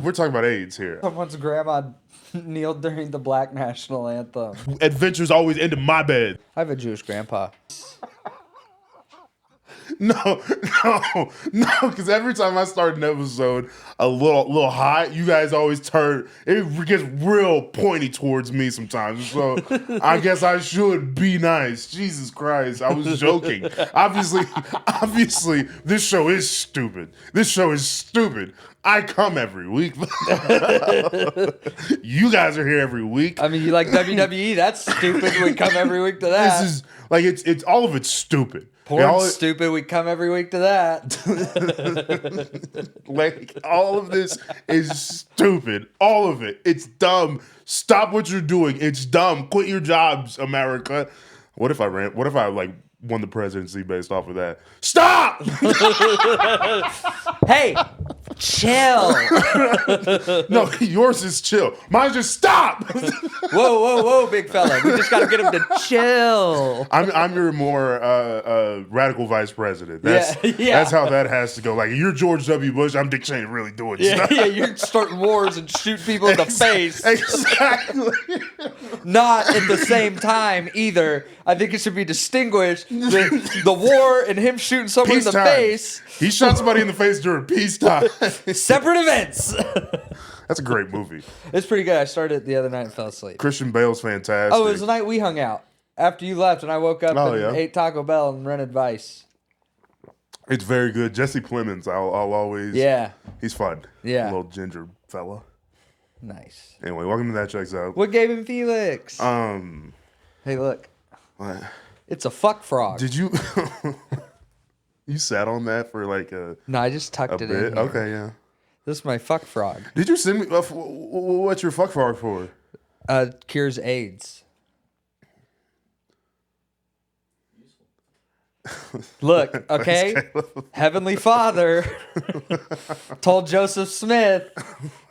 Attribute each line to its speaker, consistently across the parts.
Speaker 1: We're talking about AIDS here.
Speaker 2: Someone's grandma kneeled during the Black National Anthem.
Speaker 1: Adventures always end in my bed.
Speaker 2: I have a Jewish grandpa.
Speaker 1: No, because every time I start an episode a little hot, you guys always turn. It gets real pointy towards me sometimes. So I guess I should be nice. Jesus Christ, I was joking. Obviously, this show is stupid. I come every week. You guys are here every week.
Speaker 2: I mean, you like WWE? That's stupid. We come every week to that.
Speaker 1: This is like it's all of it's stupid.
Speaker 2: Porn's stupid. We come every week to that.
Speaker 1: Like, all of this is stupid. All of it. It's dumb. Stop what you're doing. It's dumb. Quit your jobs, America. What if I won the presidency based off of that? Stop!
Speaker 2: Hey, chill.
Speaker 1: No, yours is chill. Mine's just stop.
Speaker 2: Whoa, big fella. We just got to get him to chill.
Speaker 1: I'm your more radical vice president. That's how that has to go. Like, you're George W. Bush. I'm Dick Cheney really doing stuff.
Speaker 2: Yeah, you're starting wars and shoot people in the face.
Speaker 1: Exactly.
Speaker 2: Not at the same time either. I think it should be distinguished. The war and him shooting someone in the face.
Speaker 1: He shot somebody in the face during peacetime.
Speaker 2: Separate events.
Speaker 1: That's a great movie.
Speaker 2: It's pretty good. I started it the other night and fell asleep.
Speaker 1: Christian Bale's fantastic.
Speaker 2: Oh, it was the night we hung out. After you left and I woke up and ate Taco Bell and rented Vice.
Speaker 1: It's very good. Jesse Plemons, I'll always...
Speaker 2: Yeah.
Speaker 1: He's fun.
Speaker 2: Yeah.
Speaker 1: Little ginger fella.
Speaker 2: Nice.
Speaker 1: Anyway, welcome to That Checks Out.
Speaker 2: What Gabe and Felix? Hey, look.
Speaker 1: What?
Speaker 2: It's a fuck frog.
Speaker 1: Did you... You sat on that for like a...
Speaker 2: No, I just tucked it in here.
Speaker 1: Okay, yeah.
Speaker 2: This is my fuck frog.
Speaker 1: Did you send me... what's your fuck frog for?
Speaker 2: Cures AIDS. Look, okay? Heavenly Father told Joseph Smith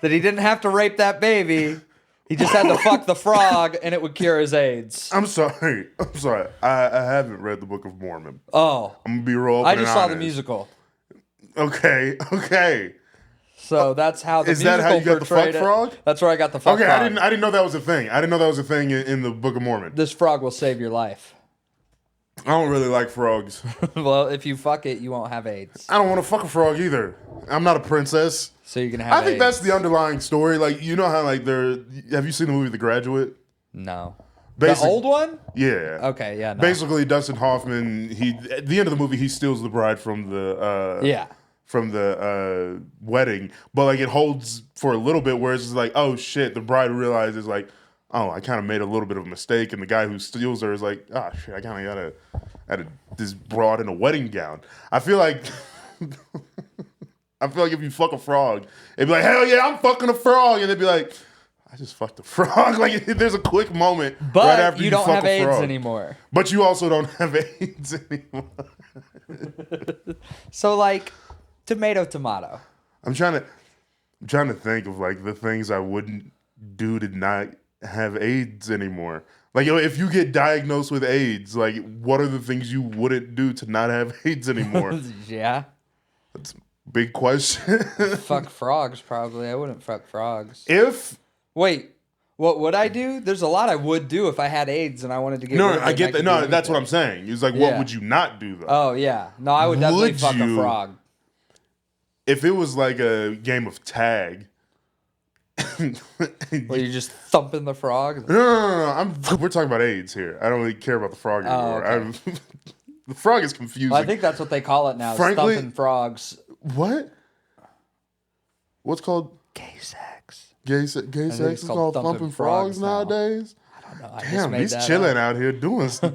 Speaker 2: that he didn't have to rape that baby. He just had to fuck the frog and it would cure his AIDS.
Speaker 1: I'm sorry. I haven't read the Book of Mormon.
Speaker 2: Oh.
Speaker 1: I'm going to be real open
Speaker 2: I just saw
Speaker 1: honest.
Speaker 2: the musical.
Speaker 1: Okay.
Speaker 2: So that's how the
Speaker 1: Is
Speaker 2: musical
Speaker 1: that how you got the fuck frog?
Speaker 2: That's where I got the fuck frog.
Speaker 1: Okay, I didn't know that was a thing. I didn't know that was a thing in the Book of Mormon.
Speaker 2: This frog will save your life.
Speaker 1: I don't really like frogs.
Speaker 2: Well, if you fuck it, you won't have AIDS.
Speaker 1: I don't want to fuck a frog either. I'm not a princess.
Speaker 2: So you're going to have AIDS.
Speaker 1: I think that's the underlying story. Like, you know how, like, have you seen the movie The Graduate?
Speaker 2: No. The old one?
Speaker 1: Yeah.
Speaker 2: Okay, yeah, no.
Speaker 1: Basically, Dustin Hoffman, at the end of the movie, he steals the bride from the wedding. But, like, it holds for a little bit where it's just like, oh, shit, the bride realizes, like, oh, I kind of made a little bit of a mistake. And the guy who steals her is like, oh, shit, I kind of got this broad in a wedding gown. I feel like if you fuck a frog, it'd be like, hell yeah, I'm fucking a frog. And they'd be like, I just fucked a frog. Like, there's a quick moment right after you
Speaker 2: don't
Speaker 1: fuck
Speaker 2: have
Speaker 1: a
Speaker 2: AIDS
Speaker 1: frog.
Speaker 2: anymore.
Speaker 1: But you also don't have AIDS anymore.
Speaker 2: So, like, tomato.
Speaker 1: I'm trying to think of, like, the things I wouldn't do to not have AIDS anymore. Like, if you get diagnosed with AIDS, like, what are the things you wouldn't do to not have AIDS anymore?
Speaker 2: Yeah.
Speaker 1: That's a big question.
Speaker 2: Fuck frogs, probably. I wouldn't fuck frogs.
Speaker 1: Wait,
Speaker 2: what would I do? There's a lot I would do if I had AIDS and I wanted to get rid of it.
Speaker 1: I get that. No, that's what I'm saying. It's like, what would you not do, though?
Speaker 2: Oh, yeah. No, I would definitely fuck a frog.
Speaker 1: If it was like a game of tag...
Speaker 2: Where you just thumping the frog?
Speaker 1: No. We're talking about AIDS here. I don't really care about the frog anymore.
Speaker 2: Okay.
Speaker 1: The frog is confusing.
Speaker 2: Well, I think that's what they call it now.
Speaker 1: Frankly,
Speaker 2: thumping frogs.
Speaker 1: What? What's called
Speaker 2: gay sex?
Speaker 1: Gay sex is called thumping frogs nowadays.
Speaker 2: I don't know.
Speaker 1: Damn, he's chilling out here doing stuff.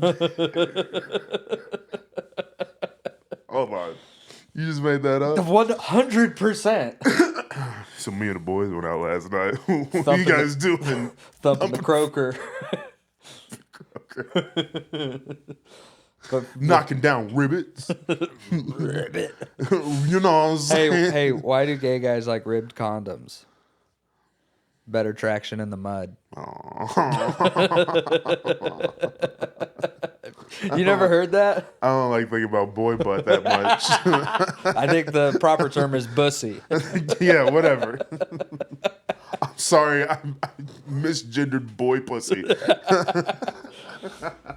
Speaker 1: Hold on. You just made that up?
Speaker 2: 100%.
Speaker 1: So me and the boys went out last night. What are you guys doing?
Speaker 2: Thumping the croaker.
Speaker 1: Knocking down ribbits.
Speaker 2: Ribbit.
Speaker 1: You know what I'm saying?
Speaker 2: Hey, why do gay guys like ribbed condoms? Better traction in the mud. You never heard that?
Speaker 1: I don't like thinking about boy butt that much.
Speaker 2: I think the proper term is bussy.
Speaker 1: Yeah, whatever. I'm sorry, I misgendered boy pussy.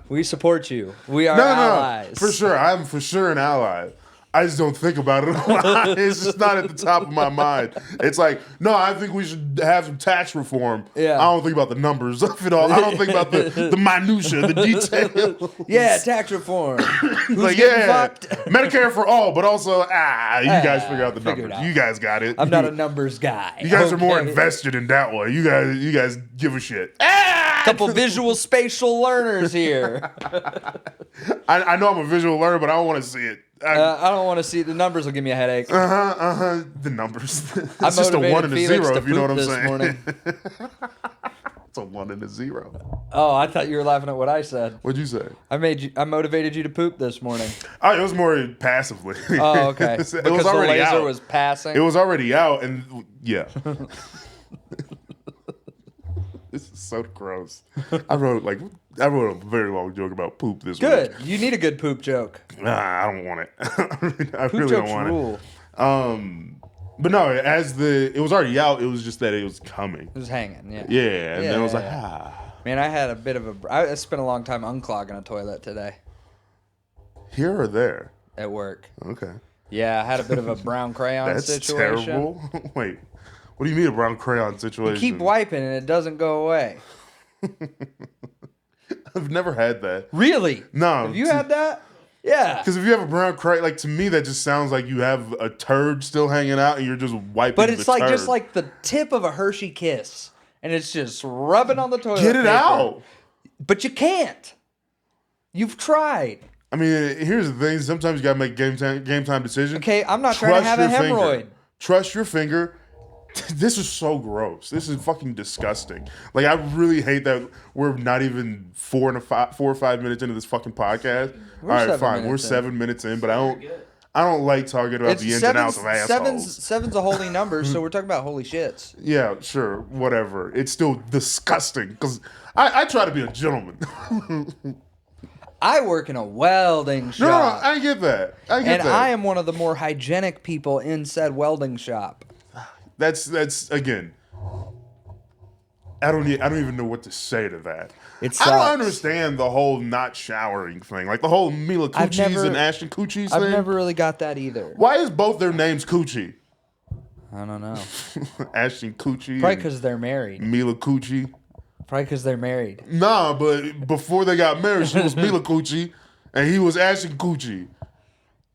Speaker 2: We support you. We are allies.
Speaker 1: No, for sure. I'm for sure an ally. I just don't think about it a lot. It's just not at the top of my mind. It's like, no, I think we should have some tax reform.
Speaker 2: Yeah.
Speaker 1: I don't think about the numbers of it all. I don't think about the minutia, the details.
Speaker 2: Yeah, tax reform. Who's
Speaker 1: Like,
Speaker 2: getting fucked?
Speaker 1: Medicare for all, but also, you guys figure out the
Speaker 2: figure it
Speaker 1: numbers.
Speaker 2: out.
Speaker 1: You guys got it.
Speaker 2: I'm not a numbers guy.
Speaker 1: You guys are more
Speaker 2: okay?
Speaker 1: invested in that way. You guys give a shit.
Speaker 2: Couple visual spatial learners here.
Speaker 1: I know I'm a visual learner, but I don't want to see it.
Speaker 2: I don't want to see the numbers. Will give me a headache.
Speaker 1: The numbers. It's
Speaker 2: I
Speaker 1: just a
Speaker 2: motivated
Speaker 1: 1 and a
Speaker 2: Felix
Speaker 1: 0,
Speaker 2: to
Speaker 1: if you know what
Speaker 2: poop
Speaker 1: I'm
Speaker 2: this
Speaker 1: saying.
Speaker 2: morning.
Speaker 1: It's a 1 and a 0.
Speaker 2: Oh, I thought you were laughing at what I said.
Speaker 1: What'd you say?
Speaker 2: I motivated you to poop this morning.
Speaker 1: Oh, it was more passively.
Speaker 2: Oh, okay.
Speaker 1: It was
Speaker 2: Because
Speaker 1: already
Speaker 2: the laser
Speaker 1: out.
Speaker 2: was passing.
Speaker 1: It was already out, and yeah. This is so gross. I wrote a very long joke about poop this
Speaker 2: Good.
Speaker 1: week.
Speaker 2: You need a good poop joke.
Speaker 1: I don't want it. I
Speaker 2: Poop
Speaker 1: really
Speaker 2: jokes
Speaker 1: don't want
Speaker 2: rule.
Speaker 1: it. But no, it was already out. It was just that it was coming.
Speaker 2: It was hanging. Yeah.
Speaker 1: Yeah, and then I was like,
Speaker 2: Man, I had a bit of I spent a long time unclogging a toilet today
Speaker 1: here or there.
Speaker 2: at work.
Speaker 1: Okay,
Speaker 2: Yeah, I had a bit of a brown crayon
Speaker 1: that's
Speaker 2: situation.
Speaker 1: terrible. Wait, what do you mean a brown crayon situation?
Speaker 2: You keep wiping and it doesn't go away.
Speaker 1: I've never had that.
Speaker 2: Really?
Speaker 1: No.
Speaker 2: Have you had that? Yeah.
Speaker 1: Because if you have a brown crayon, like to me, that just sounds like you have a turd still hanging out and you're just wiping.
Speaker 2: But it's
Speaker 1: the
Speaker 2: like
Speaker 1: turd.
Speaker 2: just like the tip of a Hershey Kiss, and it's just rubbing on the toilet.
Speaker 1: Get it
Speaker 2: paper.
Speaker 1: out.
Speaker 2: But you can't. You've tried.
Speaker 1: I mean, here's the thing. Sometimes you gotta make game time decisions.
Speaker 2: Okay, I'm not trying to have a hemorrhoid.
Speaker 1: Trust your finger. This is so gross. This is fucking disgusting. Like, I really hate that we're not even 4 or 5 minutes into this fucking podcast. All right, fine. We're 7 minutes in, but I don't like talking about the ins and outs of assholes.
Speaker 2: Seven's a holy number, so we're talking about holy shits.
Speaker 1: Yeah, sure, whatever. It's still disgusting because I try to be a gentleman.
Speaker 2: I work in a welding
Speaker 1: No,
Speaker 2: shop.
Speaker 1: I get that.
Speaker 2: And I am one of the more hygienic people in said welding shop.
Speaker 1: That's again. I don't even know what to say to that.
Speaker 2: It
Speaker 1: I
Speaker 2: sucks.
Speaker 1: don't understand the whole not showering thing, like the whole Mila Coochies and Ashton Coochies thing.
Speaker 2: I've never really got that either.
Speaker 1: Why is both their names Coochie?
Speaker 2: I don't know.
Speaker 1: Ashton Coochie.
Speaker 2: Probably because they're married.
Speaker 1: Mila Coochie.
Speaker 2: Probably because they're married.
Speaker 1: Nah, but before they got married, she was Mila Coochie, and he was Ashton Coochie.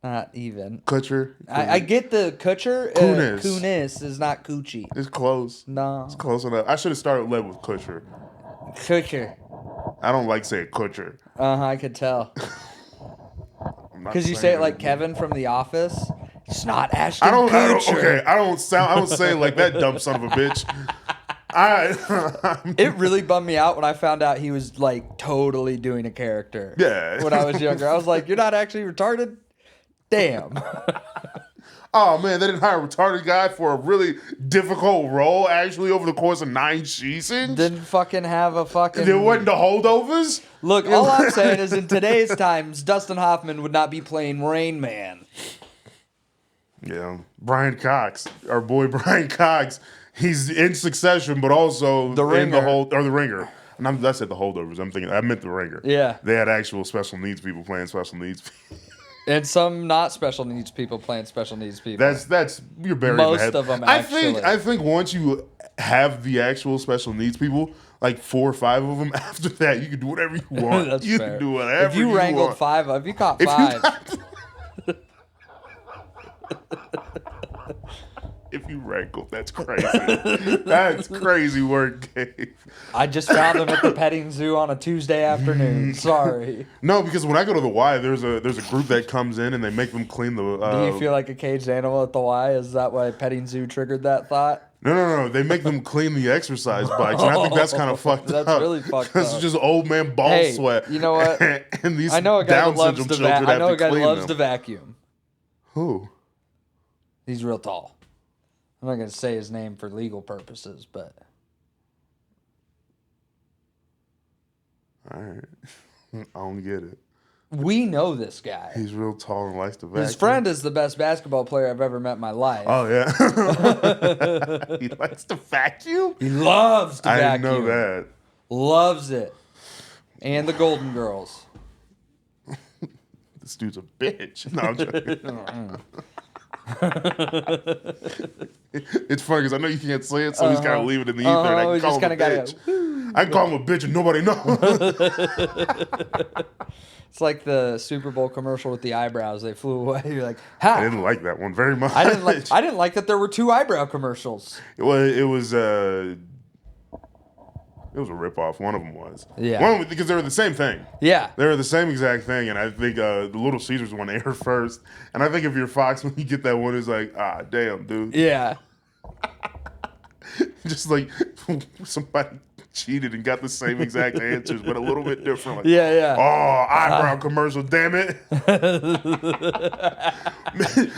Speaker 2: Not even.
Speaker 1: Kutcher.
Speaker 2: I get the Kutcher.
Speaker 1: Kunis.
Speaker 2: Kunis is not Coochie.
Speaker 1: It's close.
Speaker 2: No.
Speaker 1: It's close enough. I should have started led with Kutcher.
Speaker 2: Kutcher.
Speaker 1: I don't like saying Kutcher.
Speaker 2: I could tell. Because you say it like Kevin from The Office. It's not Ashton Kutcher.
Speaker 1: Okay, I don't say it like that dumb son of a bitch.
Speaker 2: It really bummed me out when I found out he was like totally doing a character.
Speaker 1: Yeah.
Speaker 2: When I was younger, I was like, "You're not actually retarded." Damn.
Speaker 1: Oh man, they didn't hire a retarded guy for a really difficult role. Actually, over the course of 9 seasons,
Speaker 2: Didn't fucking have a fucking.
Speaker 1: there wasn't the holdovers.
Speaker 2: Look, all I'm saying is, in today's times, Dustin Hoffman would not be playing Rain Man.
Speaker 1: Yeah, Brian Cox, our boy Brian Cox. He's in Succession, but also
Speaker 2: The Ringer.
Speaker 1: The Ringer. And I said the holdovers. I meant the Ringer.
Speaker 2: Yeah.
Speaker 1: They had actual special needs people playing special needs people.
Speaker 2: And some not special needs people playing special needs people.
Speaker 1: That's you're buried in
Speaker 2: Most
Speaker 1: the head.
Speaker 2: of them,
Speaker 1: I think once you have the actual special needs people, like 4 or 5 of them, after that you can do whatever you want.
Speaker 2: That's
Speaker 1: you
Speaker 2: fair.
Speaker 1: can do whatever
Speaker 2: If you wrangled
Speaker 1: want.
Speaker 2: 5 of, if you caught
Speaker 1: If you
Speaker 2: 5.
Speaker 1: If you wrangled, that's crazy. That's crazy work, Gabe.
Speaker 2: I just found them at the petting zoo on a Tuesday afternoon. Sorry.
Speaker 1: No, because when I go to the Y, there's a group that comes in and they make them clean the.
Speaker 2: Do you feel like a caged animal at the Y? Is that why petting zoo triggered that thought?
Speaker 1: No. They make them clean the exercise bikes, and I think that's kind of fucked up.
Speaker 2: That's really fucked
Speaker 1: That's
Speaker 2: up.
Speaker 1: just old man ball sweat.
Speaker 2: You know what?
Speaker 1: And these
Speaker 2: I know a guy
Speaker 1: Down
Speaker 2: that loves
Speaker 1: syndrome
Speaker 2: to
Speaker 1: children
Speaker 2: I
Speaker 1: have
Speaker 2: know
Speaker 1: to
Speaker 2: a guy that
Speaker 1: clean
Speaker 2: loves
Speaker 1: them.
Speaker 2: to vacuum.
Speaker 1: Who?
Speaker 2: He's real tall. I'm not going to say his name for legal purposes, but
Speaker 1: All right. I don't get it.
Speaker 2: We know this guy.
Speaker 1: He's real tall and likes to vacuum.
Speaker 2: His friend is the best basketball player I've ever met in my life.
Speaker 1: Oh, yeah. He likes to vacuum?
Speaker 2: He loves to vacuum.
Speaker 1: I didn't know that.
Speaker 2: Loves it. And the Golden Girls.
Speaker 1: This dude's a bitch. No, I'm joking. It's funny because I know you can't say it, so he's got to leave it in the ether. And I can call him a bitch. I can call him a bitch and nobody knows.
Speaker 2: It's like the Super Bowl commercial with the eyebrows. They flew away. You're like, ha!
Speaker 1: I didn't like that one very much.
Speaker 2: I didn't like that there were 2 eyebrow commercials.
Speaker 1: It was a ripoff. One of them was.
Speaker 2: Yeah.
Speaker 1: Because they were the same thing.
Speaker 2: Yeah.
Speaker 1: They were the same exact thing, and I think the Little Caesars one aired first. And I think if you're Fox, when you get that one, it's like, ah, damn, dude.
Speaker 2: Yeah.
Speaker 1: Just like somebody cheated and got the same exact answers, but a little bit different. Like,
Speaker 2: Yeah.
Speaker 1: Oh, eyebrow commercial, damn it.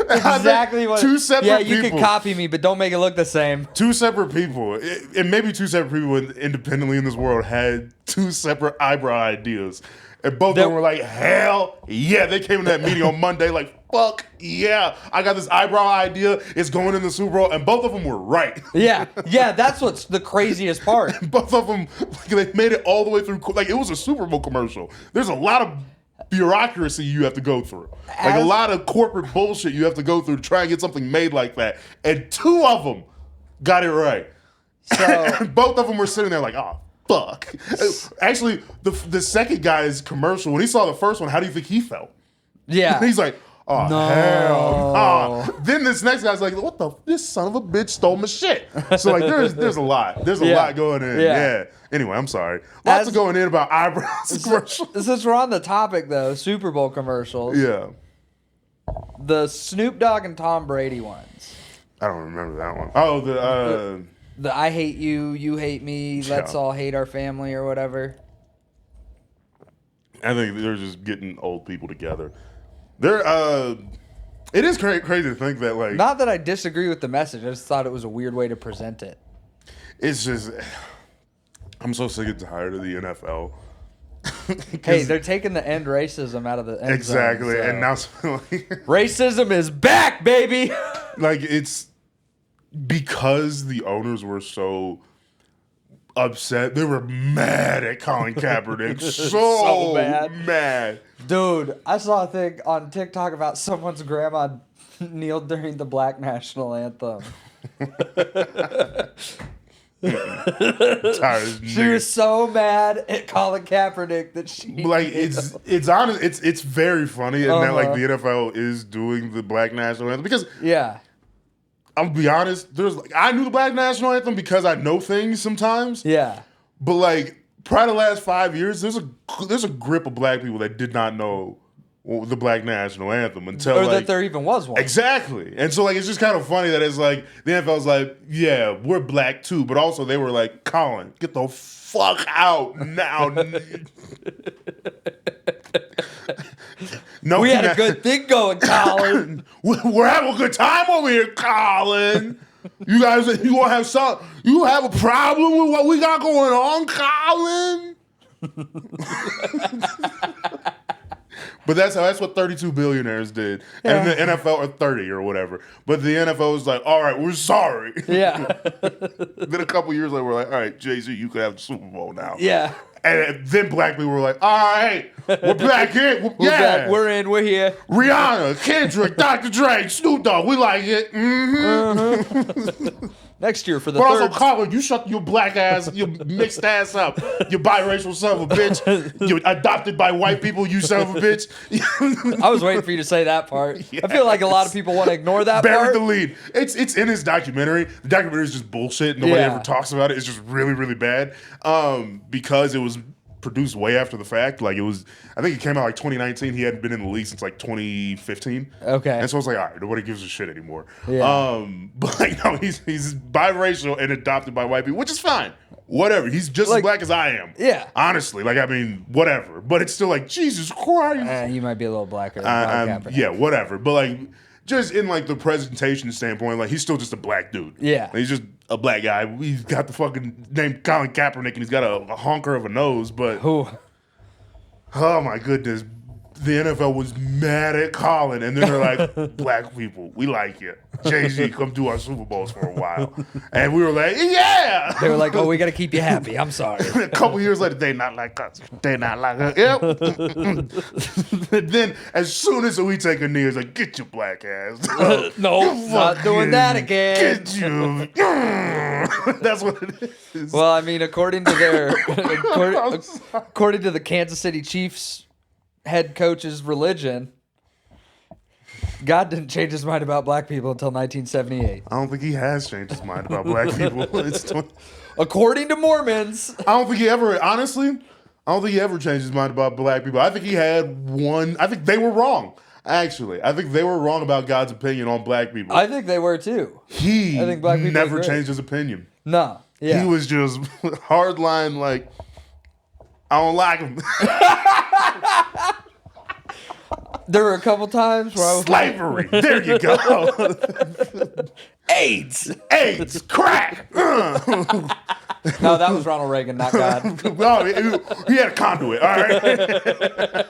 Speaker 2: Exactly what.
Speaker 1: 2 separate people.
Speaker 2: Yeah, you can copy me, but don't make it look the same.
Speaker 1: 2 separate people, and maybe 2 separate people independently in this world had 2 separate eyebrow ideas. And both of them were like, hell yeah. They came in that meeting on Monday like, fuck yeah. I got this eyebrow idea. It's going in the Super Bowl. And both of them were right.
Speaker 2: Yeah, that's what's the craziest part.
Speaker 1: Both of them, like, they made it all the way through. Like, it was a Super Bowl commercial. There's a lot of bureaucracy you have to go through. Like, a lot of corporate bullshit you have to go through to try and get something made like that. And 2 of them got it right. So both of them were sitting there like, oh, fuck. Actually, the second guy's commercial, when he saw the first one, how do you think he felt?
Speaker 2: Yeah.
Speaker 1: He's like, oh,
Speaker 2: no.
Speaker 1: hell nah. Then this next guy's like, this son of a bitch stole my shit. So, like, there's a lot. There's a lot going in. Yeah. Anyway, I'm sorry. Lots of going in about eyebrows commercials.
Speaker 2: Since we're on the topic, though, Super Bowl commercials.
Speaker 1: Yeah.
Speaker 2: The Snoop Dogg and Tom Brady ones.
Speaker 1: I don't remember that one. Oh,
Speaker 2: the I hate you, you hate me, let's all hate our family or whatever.
Speaker 1: I think they're just getting old people together. It is crazy to think that, like...
Speaker 2: Not that I disagree with the message. I just thought it was a weird way to present it.
Speaker 1: It's just... I'm so sick and tired of the NFL.
Speaker 2: Hey, they're taking the end racism out of the end
Speaker 1: exactly,
Speaker 2: zone, so.
Speaker 1: And now...
Speaker 2: racism is back, baby!
Speaker 1: Like, it's... Because the owners were so upset, they were mad at Colin Kaepernick. so mad.
Speaker 2: Dude, I saw a thing on TikTok about someone's grandma kneeled during the Black National Anthem. She was so mad at Colin Kaepernick that she
Speaker 1: like it's honest. It's very funny, and that like the NFL is doing the Black National Anthem because I'll be honest. I knew the Black National Anthem because I know things sometimes.
Speaker 2: Yeah.
Speaker 1: But like prior to the last 5 years, there's a grip of black people that did not know the Black National Anthem until
Speaker 2: or that there even was one.
Speaker 1: Exactly. And so like it's just kind of funny that it's like the NFL's like, yeah, we're black too, but also they were like, Colin, get the fuck out now.
Speaker 2: No, we had a good thing going, Colin.
Speaker 1: We're having a good time over here, Colin. You guys, you have a problem with what we got going on, Colin? But that's what 32 billionaires did. And the NFL are 30 or whatever. But the NFL was like, all right, we're sorry.
Speaker 2: Yeah.
Speaker 1: Then a couple years later, we're like, all right, Jay-Z, you can have the Super Bowl now.
Speaker 2: Yeah.
Speaker 1: And then black people were like, all right, we're back here.
Speaker 2: We're back. We're in. We're here.
Speaker 1: Rihanna, Kendrick, Dr. Dre, Snoop Dogg, we like it. Mm-hmm.
Speaker 2: Next year for the
Speaker 1: but
Speaker 2: third.
Speaker 1: also, Colin, you shut your black ass, your mixed ass up. You biracial son of a bitch. You're adopted by white people, you son of a bitch.
Speaker 2: I was waiting for you to say that part. Yes. I feel like a lot of people want to ignore that part.
Speaker 1: Buried the lead. It's in his documentary. The documentary is just bullshit. Nobody ever talks about it. It's just really, really bad. Because it was produced way after the fact. Like I think it came out like 2019. He hadn't been in the league since like 2015.
Speaker 2: Okay.
Speaker 1: And so I was like, all right, nobody gives a shit anymore.
Speaker 2: Yeah.
Speaker 1: But like, no, he's biracial and adopted by white people, which is fine. Whatever. He's just as black as I am.
Speaker 2: Yeah.
Speaker 1: Honestly, like, I mean, whatever. But it's still like, Jesus Christ.
Speaker 2: You might be a little blacker than
Speaker 1: yeah, whatever. But like, just in like the presentation standpoint, like he's still just a black dude.
Speaker 2: Yeah.
Speaker 1: Like, he's just a black guy. He's got the fucking name Colin Kaepernick and he's got a honker of a nose, but oh my goodness. the NFL was mad at Colin, and then they're like, black people, we like you. Jay-Z, come do our Super Bowls for a while. And we were like, yeah.
Speaker 2: They were like, oh, we got to keep you happy. I'm sorry.
Speaker 1: A couple years later, they not like us. They not like us. Yep. And then as soon as we take a knee, it's like, get your black ass.
Speaker 2: No, not doing that again.
Speaker 1: Get you. That's what it is.
Speaker 2: Well, I mean, according to according to the Kansas City Chiefs head coach's religion, God didn't change his mind about black people until 1978.
Speaker 1: I don't think he has changed his mind about black people.
Speaker 2: According to Mormons.
Speaker 1: I don't think he ever, honestly, I don't think he ever changed his mind about black people. I think he had one, I think they were wrong, actually. I think they were wrong about God's opinion on black people.
Speaker 2: I think they were too. I think black people
Speaker 1: never changed his opinion.
Speaker 2: No. Yeah.
Speaker 1: He was just hardline, like, I don't like him.
Speaker 2: There were a couple times where I was
Speaker 1: slavery. There you go.
Speaker 2: AIDS,
Speaker 1: crack.
Speaker 2: No, that was Ronald Reagan, not God.
Speaker 1: No, he had a conduit. All right.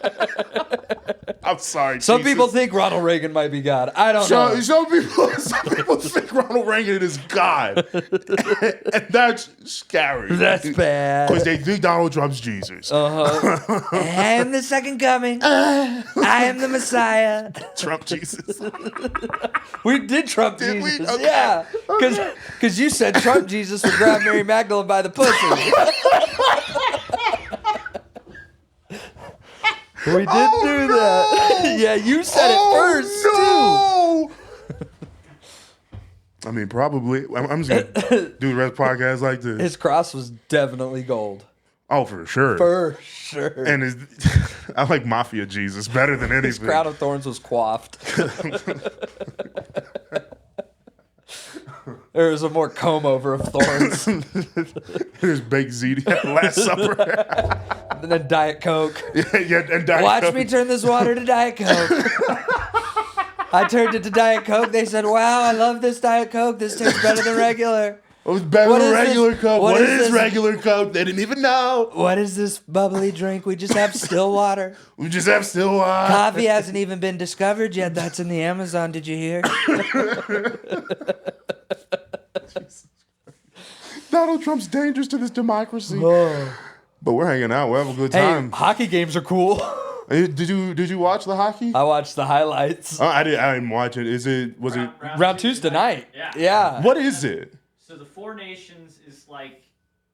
Speaker 1: I'm sorry.
Speaker 2: Some people think Ronald Reagan might be God. I don't know.
Speaker 1: Some people think Ronald Reagan is God, and that's scary.
Speaker 2: That's bad.
Speaker 1: Because they think Donald Trump's Jesus.
Speaker 2: I am the second coming. I am the Messiah.
Speaker 1: Trump Jesus.
Speaker 2: We did Trump
Speaker 1: Did we?
Speaker 2: Jesus.
Speaker 1: Okay.
Speaker 2: Yeah, because you said Trump Jesus would grab Mary Magdalene by the pussy. We did do that. Yeah, you said it first, too.
Speaker 1: I mean, probably. I'm just going to do the rest of the podcast like this.
Speaker 2: His cross was definitely gold.
Speaker 1: Oh, for sure.
Speaker 2: For sure.
Speaker 1: And I like Mafia Jesus better than anything.
Speaker 2: His crown of thorns was coiffed. There was a more comb over of thorns.
Speaker 1: There's baked ziti at the Last Supper.
Speaker 2: And then Diet Coke.
Speaker 1: Yeah, and Diet
Speaker 2: Watch
Speaker 1: Coke.
Speaker 2: me turn this water to Diet Coke. I turned it to Diet Coke. They said, wow, I love this Diet Coke. This tastes better than regular.
Speaker 1: It was better
Speaker 2: What
Speaker 1: than
Speaker 2: is
Speaker 1: regular
Speaker 2: this?
Speaker 1: Coke.
Speaker 2: What
Speaker 1: What
Speaker 2: is
Speaker 1: is
Speaker 2: this?
Speaker 1: regular Coke? They didn't even know.
Speaker 2: What is this bubbly drink? We just have still water.
Speaker 1: We just have still water.
Speaker 2: Coffee hasn't even been discovered yet. That's in the Amazon. Did you hear?
Speaker 1: Donald Trump's dangerous to this democracy.
Speaker 2: Oh.
Speaker 1: But we're hanging out. We're having a good
Speaker 2: Hey,
Speaker 1: time.
Speaker 2: hockey games are cool.
Speaker 1: Did you watch the hockey?
Speaker 2: I watched the highlights.
Speaker 1: I didn't watch it. Was it?
Speaker 2: Round two's tonight.
Speaker 3: Yeah.
Speaker 2: Yeah.
Speaker 1: What is it?
Speaker 3: So the Four Nations is like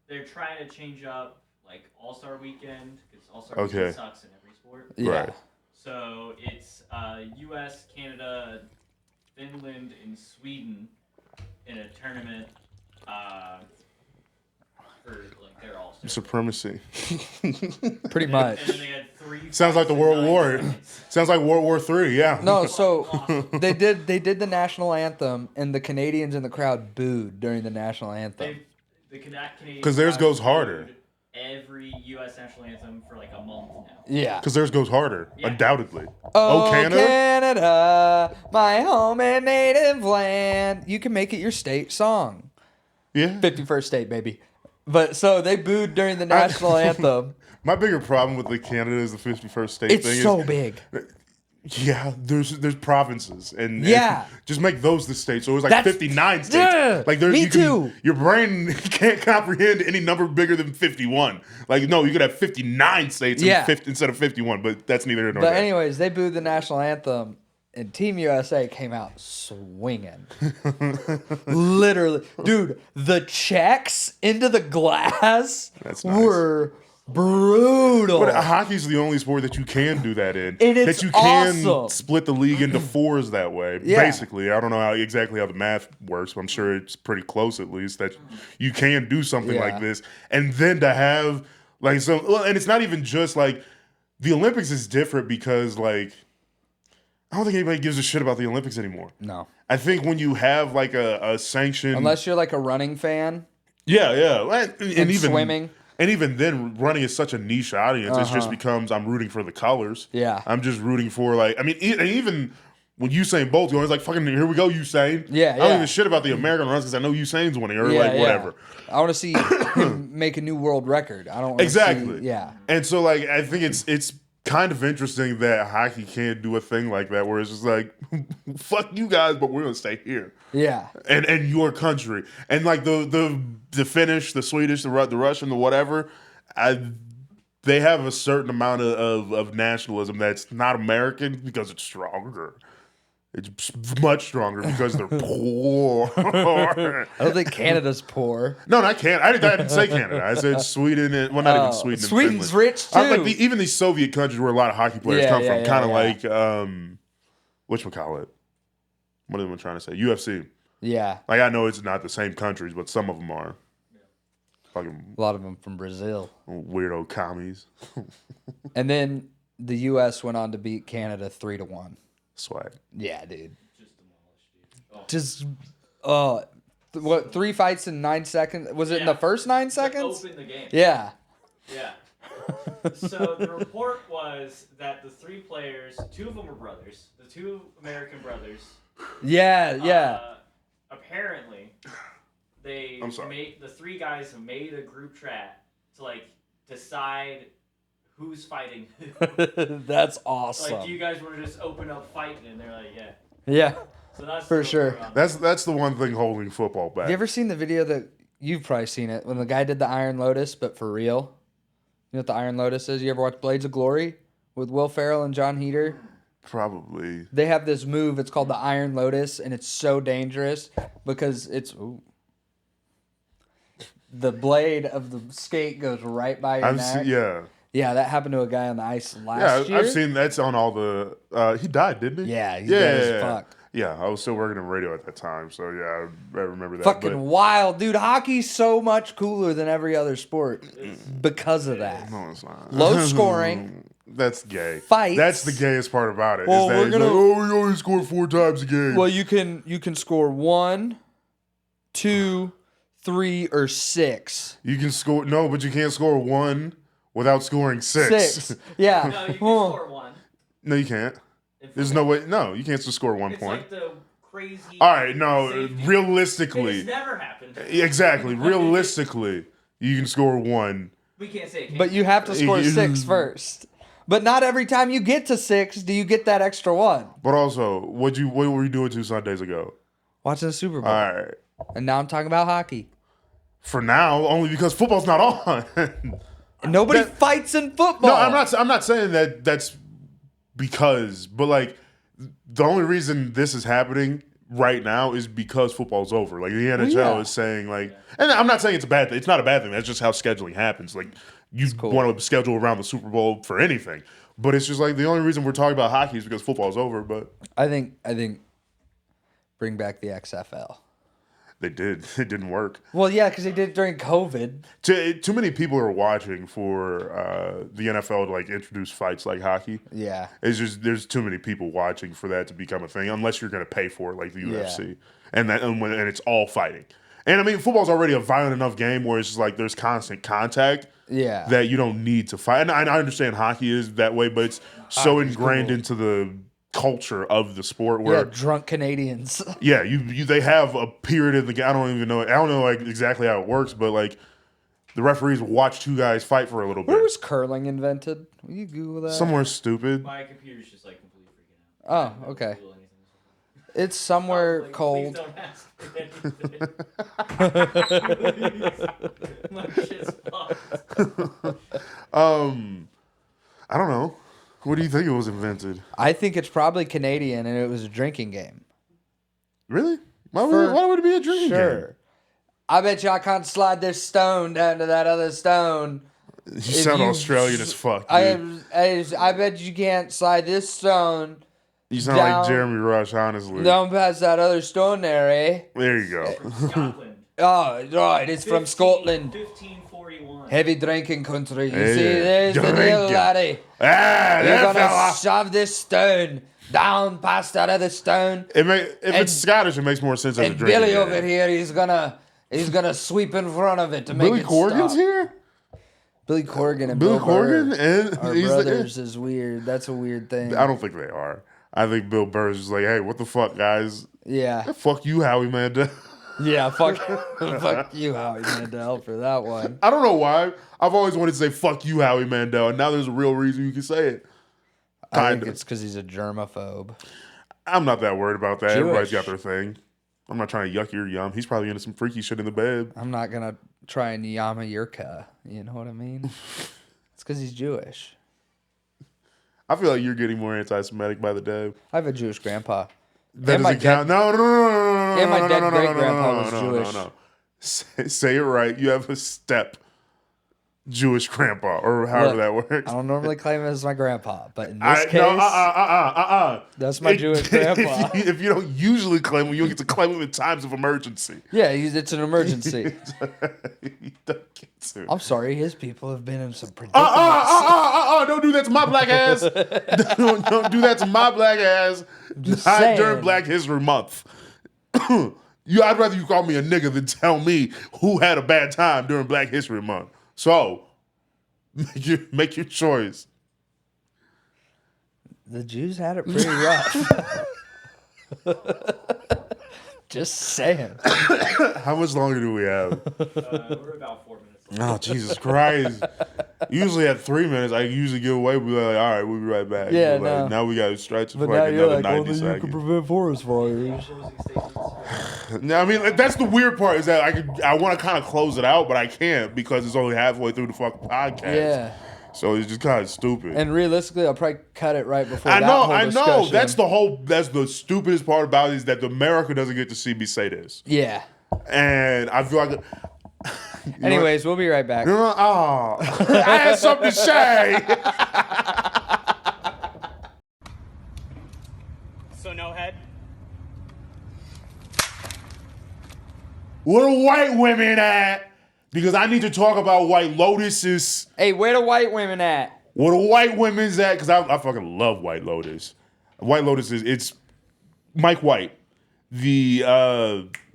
Speaker 3: they're trying to change up like All-Star Weekend because All-Star Weekend sucks in every sport.
Speaker 2: Yeah.
Speaker 1: Right.
Speaker 3: So it's U.S., Canada, Finland, and Sweden in a tournament for like their All-Star.
Speaker 1: Supremacy.
Speaker 2: Pretty much.
Speaker 3: And then they had three.
Speaker 1: Sounds like the World War. Sounds like World War III. Yeah.
Speaker 2: No, so they did the national anthem, and the Canadians in the crowd booed during the national anthem.
Speaker 3: The Canadians
Speaker 1: 'Cause theirs goes
Speaker 3: booed
Speaker 1: harder.
Speaker 3: Every U.S. national anthem for like a month now.
Speaker 2: Yeah.
Speaker 1: Because theirs goes harder,
Speaker 3: Yeah.
Speaker 1: undoubtedly.
Speaker 2: Oh,
Speaker 1: Canada?
Speaker 2: Canada, my home and native land. You can make it your state song.
Speaker 1: Yeah.
Speaker 2: 51st state, baby. But so they booed during the national anthem.
Speaker 1: My bigger problem with the Canada is the 51st state
Speaker 2: It's
Speaker 1: thing.
Speaker 2: so
Speaker 1: is,
Speaker 2: big.
Speaker 1: Yeah, there's provinces and
Speaker 2: Yeah.
Speaker 1: just make those the states. So it was like
Speaker 2: That's-
Speaker 1: 59 states.
Speaker 2: Yeah,
Speaker 1: like there's
Speaker 2: me too.
Speaker 1: Your brain can't comprehend any number bigger than 51. Like no, you could have 59 states
Speaker 2: Yeah.
Speaker 1: instead of 51, but that's neither here nor
Speaker 2: But
Speaker 1: there.
Speaker 2: anyways, they booed the national anthem, and Team USA came out swinging. Literally. Dude, the checks into the glass
Speaker 1: That's nice.
Speaker 2: were brutal.
Speaker 1: But hockey's the only sport that you can do that in.
Speaker 2: And it's
Speaker 1: that you can
Speaker 2: awesome.
Speaker 1: split the league into fours that way.
Speaker 2: Yeah.
Speaker 1: Basically, I don't know exactly how the math works, but I'm sure it's pretty close at least that you can do something
Speaker 2: Yeah.
Speaker 1: like this. And then to have like so, well, and it's not even just like the Olympics is different because like I don't think anybody gives a shit about the Olympics anymore.
Speaker 2: No.
Speaker 1: I think when you have like a sanction,
Speaker 2: Unless you're like a running fan
Speaker 1: yeah, and
Speaker 2: and
Speaker 1: even
Speaker 2: swimming.
Speaker 1: And even then, running is such a niche audience. It just becomes I'm rooting for the colors.
Speaker 2: Yeah.
Speaker 1: I'm just rooting for like and even when Usain Bolt's going, it's like fucking here we go Usain.
Speaker 2: Yeah,
Speaker 1: I don't
Speaker 2: yeah.
Speaker 1: give a shit about the American runs because I know Usain's winning or
Speaker 2: Yeah,
Speaker 1: like
Speaker 2: yeah.
Speaker 1: whatever.
Speaker 2: I want to see him make a new world record. I don't want to
Speaker 1: Exactly.
Speaker 2: see, yeah.
Speaker 1: And so like I think it's kind of interesting that hockey can't do a thing like that, where it's just like, fuck you guys, but we're gonna stay here.
Speaker 2: Yeah.
Speaker 1: And your country. And like the Finnish, the Swedish, the Russian, the whatever, they have a certain amount of nationalism that's not American because it's stronger. It's much stronger because they're poor.
Speaker 2: I don't think Canada's poor.
Speaker 1: No, not Canada. I didn't say Canada. I said Sweden. Well, not even Sweden.
Speaker 2: Sweden's
Speaker 1: Finland.
Speaker 2: rich too.
Speaker 1: Like even these Soviet countries where a lot of hockey players come from, kind of like whatchamacallit? What am I trying to say? UFC.
Speaker 2: Yeah.
Speaker 1: Like I know it's not the same countries, but some of them are. Fucking
Speaker 2: a lot of them from Brazil.
Speaker 1: Weirdo commies.
Speaker 2: And then the U.S. went on to beat Canada 3-1.
Speaker 1: Swag.
Speaker 2: Yeah, dude.
Speaker 3: Just demolished, dude. Oh.
Speaker 2: Just what? 3 fights in 9 seconds? Was it in the first 9 seconds?
Speaker 3: Open the game.
Speaker 2: Yeah.
Speaker 3: Yeah. So the report was that the 3 players, 2 of them were brothers, the 2 American brothers.
Speaker 2: Yeah.
Speaker 3: Apparently, the 3 guys have made a group chat to like decide who's fighting who.
Speaker 2: That's awesome.
Speaker 3: Like, do you guys want to just open up fighting? And they're like, yeah.
Speaker 2: Yeah.
Speaker 3: So that's
Speaker 2: for sure.
Speaker 1: That's the one thing holding football back.
Speaker 2: You ever seen the video that you've probably seen it when the guy did the Iron Lotus, but for real? You know what the Iron Lotus is? You ever watch Blades of Glory with Will Ferrell and John Heder?
Speaker 1: Probably.
Speaker 2: They have this move. It's called the Iron Lotus, and it's so dangerous because it's the blade of the skate goes right by your neck. Yeah, that happened to a guy on the ice last year.
Speaker 1: I've seen that's on all the. He died, didn't he?
Speaker 2: Yeah, he's dead as fuck.
Speaker 1: Yeah, I was still working in radio at that time, so yeah, I remember that.
Speaker 2: Fucking wild, dude. Hockey's so much cooler than every other sport because of that.
Speaker 1: No, it's not.
Speaker 2: Low scoring.
Speaker 1: That's gay.
Speaker 2: Fights.
Speaker 1: That's the gayest part about it.
Speaker 2: Well,
Speaker 1: is that we only score 4 times a game.
Speaker 2: Well, you can score 1, 2, 3, or 6.
Speaker 1: You can score but you can't score 1 without scoring 6.
Speaker 2: Yeah.
Speaker 3: No, you can score 1.
Speaker 1: No, you can't. There's no way. No, you can't just score 1
Speaker 3: It's
Speaker 1: point.
Speaker 3: like the crazy.
Speaker 1: All right, no.
Speaker 3: safety.
Speaker 1: Realistically,
Speaker 3: It's never happened.
Speaker 1: exactly. Realistically, you can score 1.
Speaker 3: We can't say it.
Speaker 2: But you have to score 6 first. But not every time you get to 6 do you get that extra 1.
Speaker 1: But also, what were you doing 2 Sundays ago?
Speaker 2: Watching the Super Bowl.
Speaker 1: All right.
Speaker 2: And now I'm talking about hockey.
Speaker 1: For now, only because football's not on.
Speaker 2: And nobody fights in football.
Speaker 1: No, I'm not saying that that's because, but like the only reason this is happening right now is because football's over. Like the NHL is saying like, and I'm not saying it's a bad thing. It's not a bad thing. That's just how scheduling happens. Like you want to schedule around the Super Bowl for anything, but it's just like the only reason we're talking about hockey is because football's over. But
Speaker 2: I think bring back the XFL.
Speaker 1: they did. It didn't work.
Speaker 2: Well, yeah, because they did it during COVID.
Speaker 1: Too many people are watching for the NFL to like introduce fights like hockey.
Speaker 2: Yeah.
Speaker 1: It's just there's too many people watching for that to become a thing, unless you're going to pay for it like the UFC, and it's all fighting. And I mean, football's already a violent enough game where it's just like there's constant contact.
Speaker 2: Yeah.
Speaker 1: That you don't need to fight. And I understand hockey is that way, but it's so ingrained into the culture of the sport where
Speaker 2: drunk Canadians.
Speaker 1: Yeah, they have a period in the game. I don't know like exactly how it works, but like the referees will watch 2 guys fight for a little bit.
Speaker 2: Where was curling invented? Will you Google that?
Speaker 1: Somewhere stupid.
Speaker 3: My computer's just like completely freaking out.
Speaker 2: Oh, okay. It's somewhere cold.
Speaker 3: Please don't ask me anything. My shit's fucked.
Speaker 1: I don't know. What do you think it was invented?
Speaker 2: I think it's probably Canadian, and it was a drinking game.
Speaker 1: Really? Why would it be a drinking game?
Speaker 2: I bet you I can't slide this stone down to that other stone.
Speaker 1: You sound Australian as fuck, dude.
Speaker 2: I bet you can't slide this stone.
Speaker 1: You sound like Jeremy Rush, honestly.
Speaker 2: Down past that other stone there, eh?
Speaker 1: There you go.
Speaker 3: Scotland.
Speaker 2: Oh, right. It's from Scotland.
Speaker 3: 1541.
Speaker 2: Heavy drinking country. You
Speaker 1: Hey,
Speaker 2: see, there's the deal,
Speaker 1: drinking.
Speaker 2: laddie.
Speaker 1: Ah,
Speaker 2: You're
Speaker 1: that
Speaker 2: gonna
Speaker 1: fella.
Speaker 2: shove this stone down past that other stone.
Speaker 1: If it's Scottish, it makes more sense as a
Speaker 2: And
Speaker 1: drinking
Speaker 2: Billy
Speaker 1: game.
Speaker 2: over here, he's gonna sweep in front of it to make
Speaker 1: Billy
Speaker 2: it
Speaker 1: Corgan's
Speaker 2: stop.
Speaker 1: here?
Speaker 2: Billy Corgan and
Speaker 1: Billy
Speaker 2: Bill
Speaker 1: Corgan?
Speaker 2: Burr
Speaker 1: And
Speaker 2: are
Speaker 1: he's
Speaker 2: brothers is weird. That's a weird thing.
Speaker 1: I don't think they are. I think Bill Burr's just like, hey, what the fuck, guys?
Speaker 2: Yeah.
Speaker 1: Fuck you, Howie Mandel.
Speaker 2: Yeah, fuck you, Howie Mandel, for that one.
Speaker 1: I don't know why. I've always wanted to say "fuck you, Howie Mandel," and now there's a real reason you can say it.
Speaker 2: I think it's because he's a germaphobe.
Speaker 1: I'm not that worried about that.
Speaker 2: Jewish.
Speaker 1: Everybody's got their thing. I'm not trying to yuck your yum. He's probably into some freaky shit in the bed.
Speaker 2: I'm not gonna try and yama yurka. You know what I mean? It's because he's Jewish.
Speaker 1: I feel like you're getting more anti-Semitic by the day.
Speaker 2: I have a Jewish grandpa.
Speaker 1: That doesn't count. No.
Speaker 2: And my dead great-grandpa was Jewish.
Speaker 1: No. Say it right. You have a step Jewish grandpa, or however that works.
Speaker 2: I don't normally claim it as my grandpa, but in this case, that's my Jewish grandpa.
Speaker 1: If you don't usually claim him, you get to claim him in times of emergency.
Speaker 2: Yeah, it's an emergency.
Speaker 1: You don't get to.
Speaker 2: I'm sorry, his people have been in some predicaments.
Speaker 1: Don't do that to my black ass. Don't do that to my black ass. Not during Black History Month. I'd rather you call me a nigga than tell me who had a bad time during Black History Month. So, make your choice.
Speaker 2: The Jews had it pretty rough. Just saying.
Speaker 1: How much longer do we have?
Speaker 3: We're about 4 minutes.
Speaker 1: Oh, Jesus Christ. Usually at 3 minutes, I usually give away. We're like, all right, we'll be right back.
Speaker 2: Yeah,
Speaker 1: like, now we got to stretch it
Speaker 2: but
Speaker 1: for
Speaker 2: now
Speaker 1: like
Speaker 2: you're
Speaker 1: another
Speaker 2: like,
Speaker 1: 90 seconds.
Speaker 2: You can prevent forest fires.
Speaker 1: I mean, that's the weird part is that I want to kind of close it out, but I can't because it's only halfway through the fucking podcast.
Speaker 2: Yeah.
Speaker 1: So it's just kind of stupid.
Speaker 2: And realistically, I'll probably cut it right before
Speaker 1: I
Speaker 2: that
Speaker 1: know.
Speaker 2: whole discussion.
Speaker 1: That's the stupidest part about it is that America doesn't get to see me say this.
Speaker 2: Yeah.
Speaker 1: And I feel like...
Speaker 2: Anyways, we'll be right back.
Speaker 1: I had something to say.
Speaker 4: So no head?
Speaker 1: Where the white women at? Because I need to talk about White Lotus's.
Speaker 2: Hey, where the white women at?
Speaker 1: Where the white women's at? Because I fucking love White Lotus. White Lotus it's Mike White, the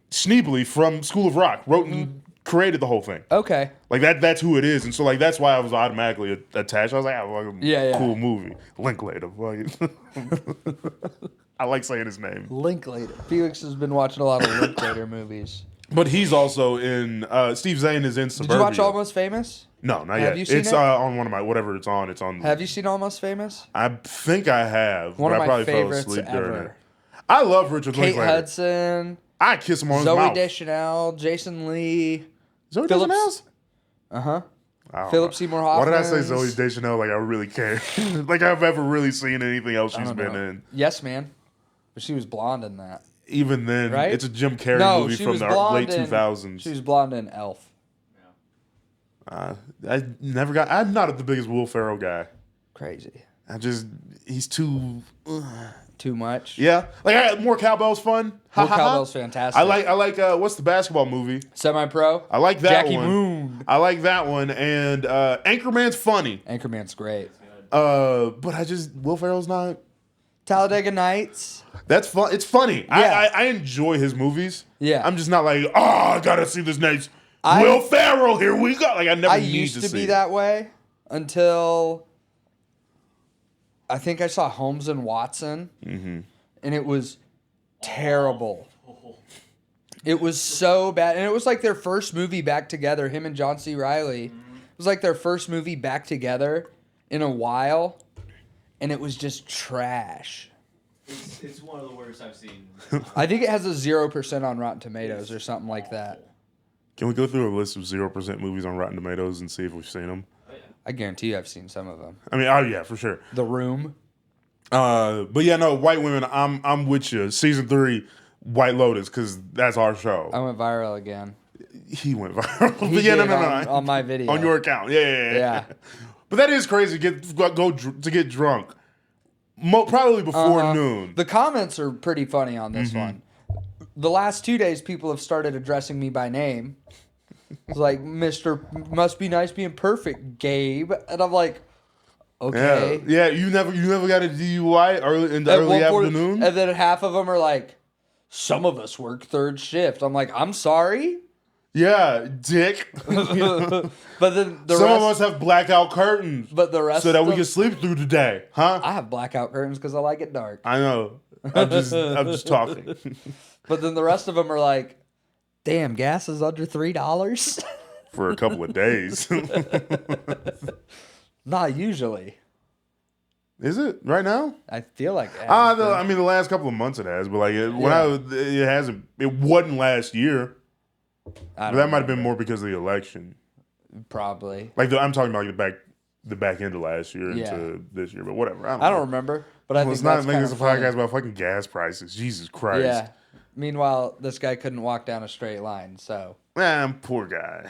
Speaker 1: Schneebly from School of Rock, wrote and created the whole thing.
Speaker 2: Okay.
Speaker 1: Like that's who it is, and so like that's why I was automatically attached. I was like, cool movie. Linklater. I like saying his name.
Speaker 2: Linklater. Felix has been watching a lot of Linklater movies.
Speaker 1: But he's also in. Steve Zahn is in Suburbia.
Speaker 2: Did you watch Almost Famous?
Speaker 1: No, not
Speaker 2: Have
Speaker 1: yet.
Speaker 2: you seen
Speaker 1: it's
Speaker 2: it?
Speaker 1: On one of my whatever it's on. It's on.
Speaker 2: Have you seen Almost Famous?
Speaker 1: I think I have.
Speaker 2: One
Speaker 1: but
Speaker 2: of
Speaker 1: I
Speaker 2: my
Speaker 1: probably
Speaker 2: favorites
Speaker 1: fell asleep during
Speaker 2: ever.
Speaker 1: it. I love Richard
Speaker 2: Kate
Speaker 1: Linklater.
Speaker 2: Hudson,
Speaker 1: I kiss him on his
Speaker 2: Zooey
Speaker 1: mouth.
Speaker 2: Deschanel, Jason Lee,
Speaker 1: Zooey
Speaker 2: Phillips-
Speaker 1: Deschanel's?
Speaker 2: uh-huh,
Speaker 1: I don't
Speaker 2: Philip
Speaker 1: know.
Speaker 2: Seymour
Speaker 1: Why did I
Speaker 2: Hoffman.
Speaker 1: say Zooey Deschanel like I really care? Like I've ever really seen anything else she's been in.
Speaker 2: Yes, man. But she was blonde in that.
Speaker 1: Even then,
Speaker 2: Right?
Speaker 1: it's a Jim Carrey
Speaker 2: No,
Speaker 1: movie
Speaker 2: she
Speaker 1: from
Speaker 2: was
Speaker 1: the
Speaker 2: blonde
Speaker 1: late
Speaker 2: in-
Speaker 1: 2000s.
Speaker 2: She was blonde in Elf.
Speaker 1: I'm not the biggest Will Ferrell guy.
Speaker 2: Crazy.
Speaker 1: He's too...
Speaker 2: Too much.
Speaker 1: Yeah. Like, more Cowbell's fun.
Speaker 2: More Cowbell's fantastic.
Speaker 1: I like what's the basketball movie?
Speaker 2: Semi-Pro.
Speaker 1: I like that
Speaker 2: Jackie
Speaker 1: one.
Speaker 2: Moon.
Speaker 1: I like that one. And Anchorman's funny.
Speaker 2: Anchorman's great.
Speaker 1: But Will Ferrell's not...
Speaker 2: Talladega Nights.
Speaker 1: That's fun. It's funny.
Speaker 2: Yeah.
Speaker 1: I enjoy his movies.
Speaker 2: Yeah.
Speaker 1: I'm just not like, I gotta see this next Will Ferrell. Here we go. Like I never need
Speaker 2: used
Speaker 1: to
Speaker 2: to
Speaker 1: see.
Speaker 2: be that way until I think I saw Holmes and Watson, and it was terrible. It was so bad, and it was like their first movie back together. Him and John C. Reilly. It was like their first movie back together in a while, and it was just trash.
Speaker 3: It's one of the worst I've seen.
Speaker 2: I think it has a 0% on Rotten Tomatoes or something like that.
Speaker 1: Can we go through a list of 0% movies on Rotten Tomatoes and see if we've seen them?
Speaker 2: I guarantee you I've seen some of them.
Speaker 1: I mean, oh yeah, for sure.
Speaker 2: The Room.
Speaker 1: But yeah, no, White Women. I'm with you. Season 3, White Lotus, because that's our show.
Speaker 2: I went viral again.
Speaker 1: He went viral.
Speaker 2: He
Speaker 1: But yeah,
Speaker 2: did
Speaker 1: no.
Speaker 2: on my video.
Speaker 1: On your account, yeah.
Speaker 2: Yeah.
Speaker 1: But that is crazy to get drunk. Probably before noon.
Speaker 2: The comments are pretty funny on this
Speaker 1: Mm-hmm.
Speaker 2: one. The last 2 days, people have started addressing me by name. It's like, Mr. Must Be Nice Being Perfect, Gabe. And I'm like, okay.
Speaker 1: Yeah. You never got a DUI in the early afternoon.
Speaker 2: And then half of them are like, some of us work third shift. I'm like, I'm sorry.
Speaker 1: Yeah, dick.
Speaker 2: But then
Speaker 1: Some of us have blackout curtains.
Speaker 2: But the rest
Speaker 1: so that
Speaker 2: of
Speaker 1: we
Speaker 2: them,
Speaker 1: can sleep through the day, huh?
Speaker 2: I have blackout curtains because I like it dark.
Speaker 1: I know. I'm just talking.
Speaker 2: But then the rest of them are like, Damn, gas is under $3
Speaker 1: for a couple of days.
Speaker 2: Not usually.
Speaker 1: Is it right now?
Speaker 2: I feel like
Speaker 1: I mean, the last couple of months it has, but like it hasn't. It wasn't last year. But that might have been more because of the election.
Speaker 2: Probably.
Speaker 1: Like I'm talking about the back end of last year into this year, but whatever. I don't
Speaker 2: remember. But I think
Speaker 1: it's not
Speaker 2: that's
Speaker 1: making
Speaker 2: kind
Speaker 1: this
Speaker 2: of
Speaker 1: a podcast about fucking gas prices. Jesus Christ.
Speaker 2: Yeah. Meanwhile, this guy couldn't walk down a straight line, so.
Speaker 1: Poor guy.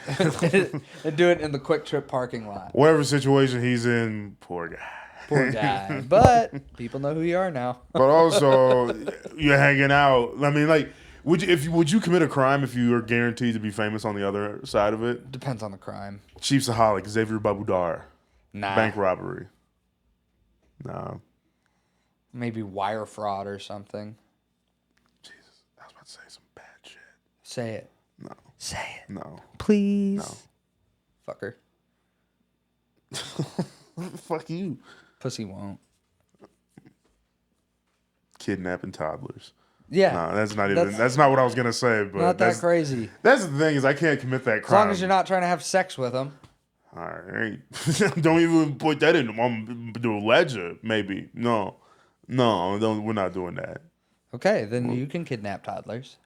Speaker 2: And do it in the Quick Trip parking lot.
Speaker 1: Whatever situation he's in, poor guy.
Speaker 2: Poor guy. But people know who you are now.
Speaker 1: But also, you're hanging out. I mean, like, would you commit a crime if you were guaranteed to be famous on the other side of it?
Speaker 2: Depends on the crime.
Speaker 1: Chiefsaholic, Xavier Babudar.
Speaker 2: Nah.
Speaker 1: Bank robbery. No.
Speaker 2: Maybe wire fraud or something.
Speaker 1: Jesus, I was about to say some bad shit.
Speaker 2: Say it.
Speaker 1: No.
Speaker 2: Say it.
Speaker 1: No.
Speaker 2: Please.
Speaker 1: No.
Speaker 2: Fucker.
Speaker 1: Fuck you.
Speaker 2: Pussy won't.
Speaker 1: Kidnapping toddlers.
Speaker 2: Yeah.
Speaker 1: No, that's not what I was gonna say. But
Speaker 2: not that crazy.
Speaker 1: That's the thing is I can't commit that crime.
Speaker 2: As long as you're not trying to have sex with them.
Speaker 1: All right. Don't even put that in the ledger. Maybe no. We're not doing that.
Speaker 2: Okay, then you can kidnap toddlers.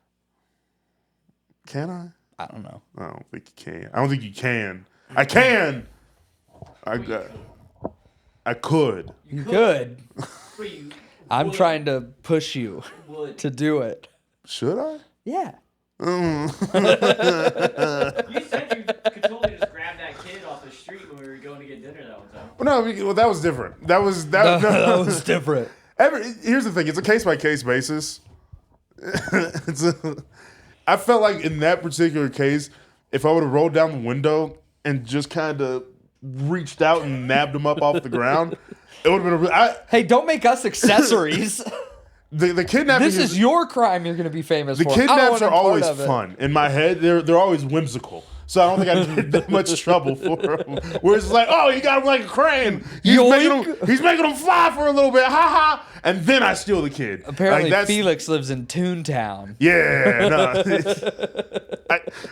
Speaker 1: Can I?
Speaker 2: I don't know.
Speaker 1: I don't think you can. I don't think you can. I can. I could.
Speaker 2: You could.
Speaker 3: But you
Speaker 2: I'm
Speaker 3: would.
Speaker 2: trying to push you
Speaker 3: Would.
Speaker 2: to do it.
Speaker 1: Should I?
Speaker 2: Yeah.
Speaker 3: You said you could totally just grab that kid off the street when we were going to get dinner that one time.
Speaker 1: Well, that was different. That was
Speaker 2: That was different.
Speaker 1: Here's the thing. It's a case-by-case basis. I felt like in that particular case, if I would have rolled down the window and just kind of reached out and nabbed him up off the ground, it would have been
Speaker 2: Hey, don't make us accessories.
Speaker 1: the kidnapping.
Speaker 2: This is your crime you're going to be famous
Speaker 1: the
Speaker 2: for.
Speaker 1: kidnaps are always fun. In my head, they're always whimsical. So I don't think I'd get that much trouble for him. Where it's like, oh, he got him like a crane. He's making him fly for a little bit. Ha ha. And then I steal the kid.
Speaker 2: Apparently, Felix lives in Toontown.
Speaker 1: Yeah. No.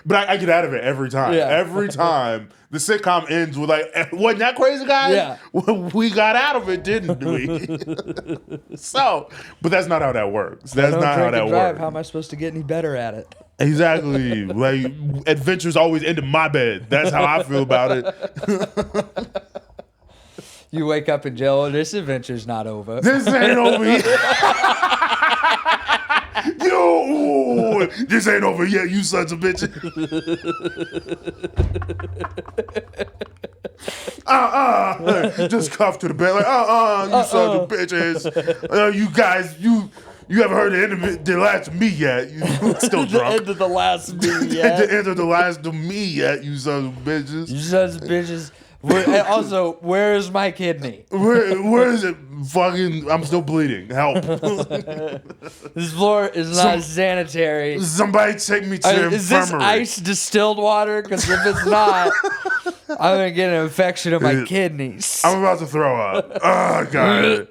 Speaker 1: But I get out of it every time.
Speaker 2: Yeah.
Speaker 1: Every time. The sitcom ends with like, wasn't that crazy, guys?
Speaker 2: Yeah.
Speaker 1: We got out of it, didn't we? So, but that's not how that works. That's not how that works.
Speaker 2: How am I supposed to get any better at it?
Speaker 1: Exactly. Like adventures always end in my bed. That's how I feel about it.
Speaker 2: You wake up in jail and this adventure's not over.
Speaker 1: This ain't over yet. This ain't over yet, you sons of bitches. Just cuffed to the bed like, you sons of bitches. You guys, you haven't heard the end of the last of me yet. You still drunk.
Speaker 2: The end of the last of me yet.
Speaker 1: The end of the last of me yet, you sons of bitches.
Speaker 2: You sons of bitches. Also, where is my kidney?
Speaker 1: Where is it? Fucking, I'm still bleeding. Help.
Speaker 2: This floor is not sanitary.
Speaker 1: Somebody take me to the infirmary.
Speaker 2: Is this ice distilled water? Because if it's not, I'm going to get an infection of my kidneys.
Speaker 1: I'm about to throw up. Oh, God.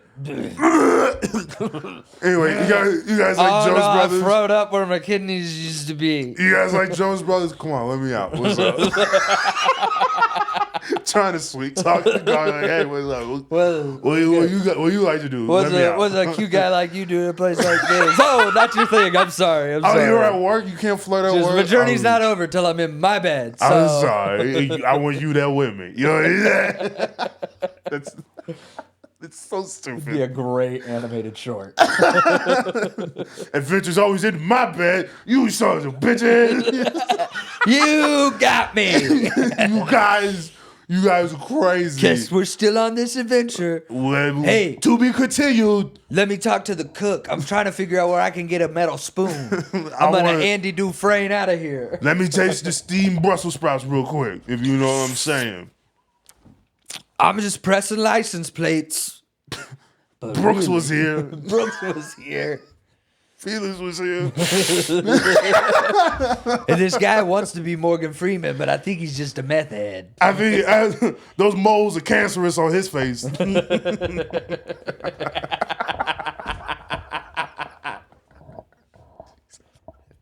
Speaker 1: Anyway, you guys like Joe's Brothers?
Speaker 2: I throwed up where my kidneys used to be.
Speaker 1: You guys like Joe's Brothers? Come on, let me out. What's up? Trying to sweet talk the guy like, hey, what's up? What you like to do?
Speaker 2: What's a cute guy like you do in a place like this? Oh, that's your thing. I'm sorry.
Speaker 1: You're at work? You can't flirt at work?
Speaker 2: My journey's not over till I'm in my bed. So.
Speaker 1: I'm sorry. I want you there with me. You know It's so stupid.
Speaker 2: It'd be a great animated short.
Speaker 1: Adventures always in my bed. You sons of bitches.
Speaker 2: You got me.
Speaker 1: You guys are crazy.
Speaker 2: Guess we're still on this adventure. Hey,
Speaker 1: to be continued.
Speaker 2: Let me talk to the cook. I'm trying to figure out where I can get a metal spoon. I'm gonna Andy Dufresne out of here.
Speaker 1: Let me taste the steamed Brussels sprouts real quick, if you know what I'm saying.
Speaker 2: I'm just pressing license plates.
Speaker 1: Brooks was here.
Speaker 2: Brooks was here.
Speaker 1: Felix was here.
Speaker 2: And this guy wants to be Morgan Freeman, but I think he's just a meth head.
Speaker 1: I think those moles are cancerous on his face.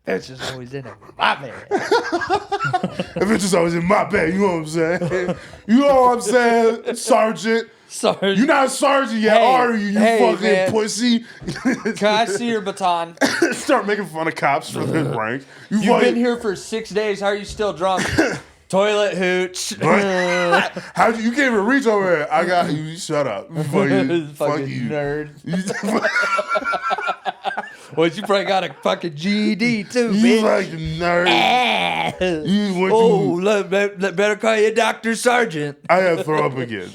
Speaker 2: Adventure's always in it. My bad.
Speaker 1: Adventure's always in my bag. You know what I'm saying? You know what I'm saying, Sergeant?
Speaker 2: Sorry.
Speaker 1: You're not a sergeant yet,
Speaker 2: Hey,
Speaker 1: are you? You
Speaker 2: hey,
Speaker 1: fucking
Speaker 2: man.
Speaker 1: pussy.
Speaker 2: Can I see your baton?
Speaker 1: Start making fun of cops for their rank.
Speaker 2: You've been here for 6 days. How are you still drunk? Toilet hooch.
Speaker 1: How you can't even reach over there? I got you. Shut up. Fuck you.
Speaker 2: Fucking nerd. Well, you probably got a fucking GED too,
Speaker 1: You
Speaker 2: bitch.
Speaker 1: fucking nerd. You went
Speaker 2: Oh,
Speaker 1: to,
Speaker 2: better call you Dr. Sergeant.
Speaker 1: I gotta throw up again.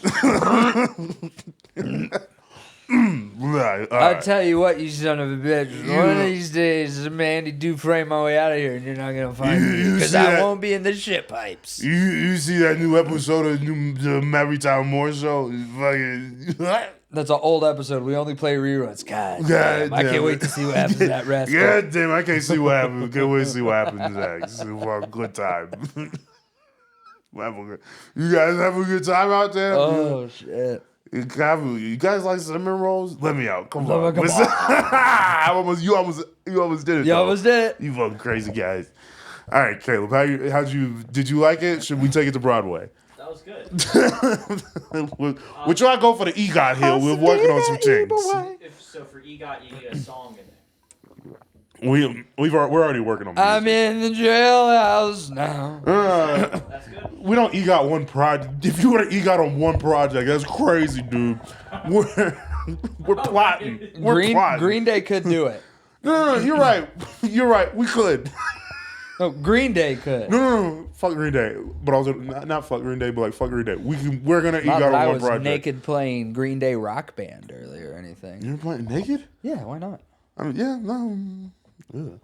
Speaker 1: Right, all
Speaker 2: I'll
Speaker 1: right.
Speaker 2: tell you what, you son of a bitch. One of these days, Mandy Dufresne my way out of here, and you're not gonna find me
Speaker 1: You
Speaker 2: because
Speaker 1: see
Speaker 2: I
Speaker 1: that?
Speaker 2: won't be in the shit pipes.
Speaker 1: You see that new episode of the Maritime Moore show? Fucking
Speaker 2: That's an old episode. We only play reruns. God,
Speaker 1: God
Speaker 2: damn, I
Speaker 1: damn
Speaker 2: can't
Speaker 1: it.
Speaker 2: wait to see what happens to that rascal.
Speaker 1: God damn, I can't see what happens. Can't wait to see what happens next. For a good time. You guys have a good time out there?
Speaker 2: Oh shit!
Speaker 1: You guys like cinnamon rolls? Let me out. Come on.
Speaker 2: Come
Speaker 1: Listen.
Speaker 2: on.
Speaker 1: you almost did it.
Speaker 2: You
Speaker 1: though.
Speaker 2: almost did it.
Speaker 1: You fucking crazy guys. All right, Caleb. Did you like it? Should we take it to Broadway?
Speaker 3: That was good.
Speaker 1: We'll try to go for the EGOT here. We're working on some things.
Speaker 3: So for EGOT, you need a song in there.
Speaker 1: We're already working on music.
Speaker 2: I'm in the jailhouse now.
Speaker 3: That's good.
Speaker 1: We don't EGOT one project. If you want to EGOT on one project, that's crazy, dude. We're plotting. We're plotting.
Speaker 2: Green Day could do it.
Speaker 1: No, you're right. You're right. We could.
Speaker 2: No, Green Day could.
Speaker 1: No. Fuck Green Day. But also not fuck Green Day, but like fuck Green Day. We're gonna
Speaker 2: Not
Speaker 1: EGOT
Speaker 2: that
Speaker 1: on
Speaker 2: I
Speaker 1: one
Speaker 2: was
Speaker 1: project.
Speaker 2: naked playing Green Day Rock Band earlier or anything.
Speaker 1: You're playing naked?
Speaker 2: Yeah, why not?
Speaker 1: I mean, yeah, no. Ugh.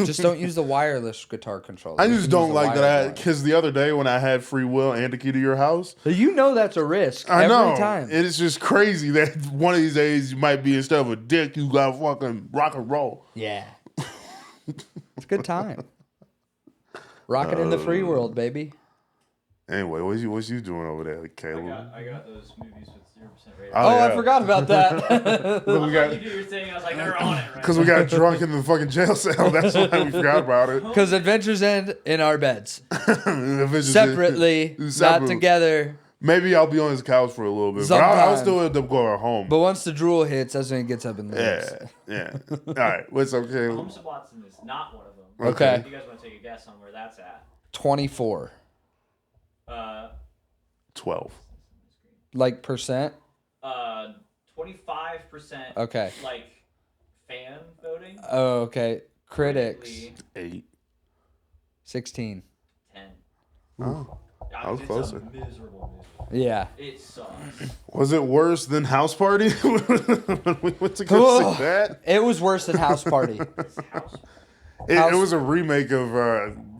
Speaker 2: Just don't use the wireless guitar controller.
Speaker 1: I
Speaker 2: You
Speaker 1: just
Speaker 2: can
Speaker 1: don't
Speaker 2: use the
Speaker 1: like
Speaker 2: wired
Speaker 1: that
Speaker 2: one.
Speaker 1: because the other day when I had free will and the key to your house,
Speaker 2: You know that's a risk
Speaker 1: I know
Speaker 2: every time.
Speaker 1: it's just crazy that one of these days you might be instead of a dick, you got fucking rock and roll.
Speaker 2: Yeah. It's a good time. Rocking in the free world, baby.
Speaker 1: Anyway, what's you doing over there, Caleb?
Speaker 3: I got those movies with 0% rating.
Speaker 1: Oh,
Speaker 2: Oh,
Speaker 1: yeah.
Speaker 2: I forgot about that.
Speaker 1: we got
Speaker 3: You do your thing. I was like, they're on it right
Speaker 1: because we got drunk in the fucking jail cell. That's why we forgot about it.
Speaker 2: Because adventures end in our beds.
Speaker 1: Eventually-
Speaker 2: Separately, not
Speaker 1: Separate.
Speaker 2: together.
Speaker 1: Maybe I'll be on his couch for a little bit, but I'll
Speaker 2: Sometime.
Speaker 1: still end up going home.
Speaker 2: But once the drool hits, that's when it gets up and leaves.
Speaker 1: Yeah. All right, what's up, Caleb?
Speaker 3: Holmes of Watson is not one of them.
Speaker 2: Okay.
Speaker 3: If you guys want to take a guess on where that's at.
Speaker 2: 24.
Speaker 1: 12.
Speaker 2: Like percent?
Speaker 3: 25%.
Speaker 2: Okay.
Speaker 3: Like fan voting.
Speaker 2: Oh, okay. Critics.
Speaker 3: Critically,
Speaker 1: 8.
Speaker 2: 16.
Speaker 3: 10.
Speaker 1: Oh, I was
Speaker 3: It's
Speaker 1: closer.
Speaker 3: a miserable movie.
Speaker 2: Yeah.
Speaker 3: It sucks.
Speaker 1: Was it worse than House Party when we went to go
Speaker 2: Oh.
Speaker 1: see that?
Speaker 2: It was worse than House Party.
Speaker 3: It's house.
Speaker 1: It was a remake of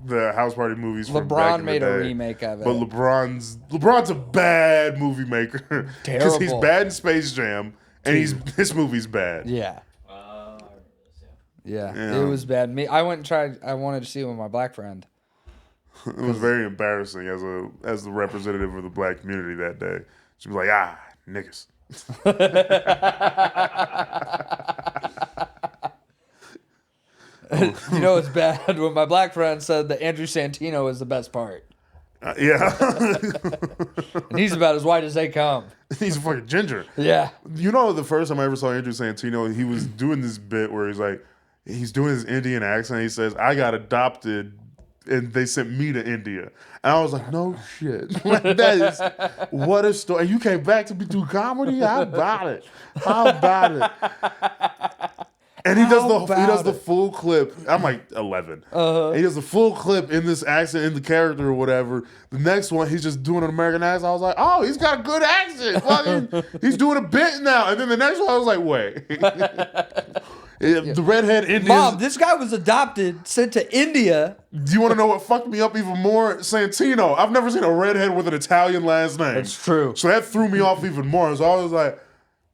Speaker 1: the House Party movies. From back
Speaker 2: LeBron
Speaker 1: in
Speaker 2: made
Speaker 1: the
Speaker 2: a
Speaker 1: day.
Speaker 2: remake of it.
Speaker 1: But LeBron's a bad movie maker because he's
Speaker 2: Terrible.
Speaker 1: bad in Space Jam, and this movie's bad.
Speaker 2: Yeah.
Speaker 3: I remember this, yeah.
Speaker 2: Yeah.
Speaker 1: Yeah.
Speaker 2: It was bad. I went and tried. I wanted to see it with my black friend.
Speaker 1: It was very embarrassing as the representative of the black community that day. She was like, niggas.
Speaker 2: You know it's bad when my black friend said that Andrew Santino is the best part.
Speaker 1: Yeah,
Speaker 2: And he's about as white as they come.
Speaker 1: he's a fucking ginger.
Speaker 2: Yeah.
Speaker 1: You know, the first time I ever saw Andrew Santino, he was doing this bit where he's doing his Indian accent. He says, "I got adopted, and they sent me to India." And I was like, "No shit, like, that is what a story." And you came back to do comedy? How about it? How about it? And he does the full clip. I'm like 11. And he does the full clip in this accent, in the character or whatever. The next one, he's just doing an American accent. I was like, oh, he's got a good accent. Fucking, he's doing a bit now. And then the next one, I was like, wait. The redhead Indian.
Speaker 2: Mom, this guy was adopted, sent to India.
Speaker 1: Do you want to know what fucked me up even more? Santino. I've never seen a redhead with an Italian last name.
Speaker 2: That's true.
Speaker 1: So that threw me off even more. So I was like,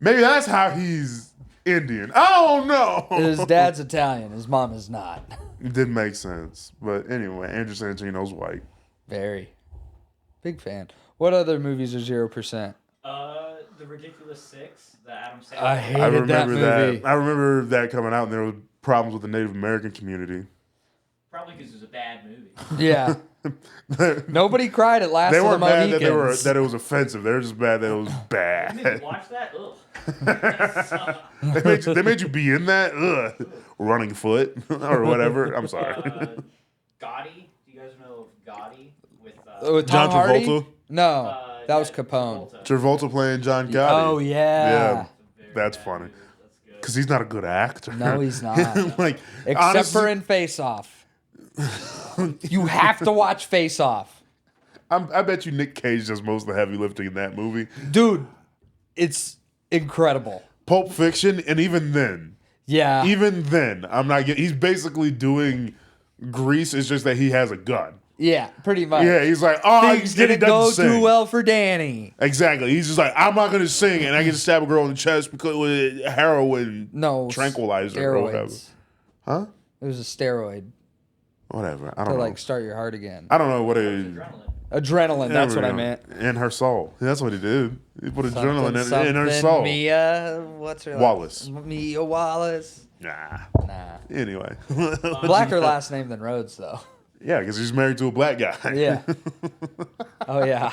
Speaker 1: maybe that's how he's Indian. I don't know.
Speaker 2: His dad's Italian. His mom is not.
Speaker 1: It didn't make sense. But anyway, Andrew Santino's white.
Speaker 2: Very. Big fan. What other movies are 0%?
Speaker 3: The Ridiculous Six, the Adam Sandler.
Speaker 2: I hated
Speaker 1: I remember
Speaker 2: that movie.
Speaker 1: I remember that coming out, and there was problems with the Native American community.
Speaker 3: Probably because it was a bad movie.
Speaker 2: Yeah. Nobody cried at Last
Speaker 1: They
Speaker 2: of the
Speaker 1: weren't mad
Speaker 2: Mohicans.
Speaker 1: that it was offensive. They were just mad that it was
Speaker 3: You
Speaker 1: bad.
Speaker 3: didn't watch that? Ugh.
Speaker 1: They made you be in that? Ugh. Running foot or whatever. I'm sorry.
Speaker 3: Gotti? Do you guys know of Gotti? With
Speaker 2: With
Speaker 1: John
Speaker 2: Tom Hardy?
Speaker 1: Travolta?
Speaker 2: No, that was Capone.
Speaker 1: Travolta playing John Gotti.
Speaker 2: Oh, yeah.
Speaker 1: That's funny.
Speaker 3: That's good.
Speaker 1: Because he's not a good actor.
Speaker 2: No, he's not.
Speaker 1: Like,
Speaker 2: Except
Speaker 1: honestly,
Speaker 2: for in Face Off. You have to watch Face Off.
Speaker 1: I bet you Nick Cage does most of the heavy lifting in that movie.
Speaker 2: Dude, it's incredible.
Speaker 1: Pulp Fiction, and even then,
Speaker 2: Yeah.
Speaker 1: I'm not getting. He's basically doing Grease. It's just that he has a gun.
Speaker 2: Yeah, pretty much.
Speaker 1: Yeah, he's like, oh,
Speaker 2: Things
Speaker 1: and he
Speaker 2: didn't
Speaker 1: doesn't
Speaker 2: go
Speaker 1: sing.
Speaker 2: too well for Danny.
Speaker 1: Exactly. He's just like, I'm not gonna sing, and I get to stab a girl in the chest because with heroin,
Speaker 2: No.
Speaker 1: tranquilizer, or whatever.
Speaker 2: Steroids.
Speaker 1: Huh?
Speaker 2: It was a steroid
Speaker 1: Whatever. I
Speaker 2: to
Speaker 1: don't know.
Speaker 2: like start your heart again.
Speaker 1: I don't know what it.
Speaker 3: Adrenaline.
Speaker 2: Adrenaline, that's what I meant.
Speaker 1: In her soul. That's what he did. He put adrenaline in her
Speaker 2: Something
Speaker 1: soul.
Speaker 2: Mia, what's her
Speaker 1: Wallace.
Speaker 2: Mia Wallace.
Speaker 1: Nah.
Speaker 2: Nah.
Speaker 1: Anyway.
Speaker 2: Blacker last name than Rhodes, though.
Speaker 1: Yeah, because he's married to a black guy.
Speaker 2: Yeah. Oh, yeah.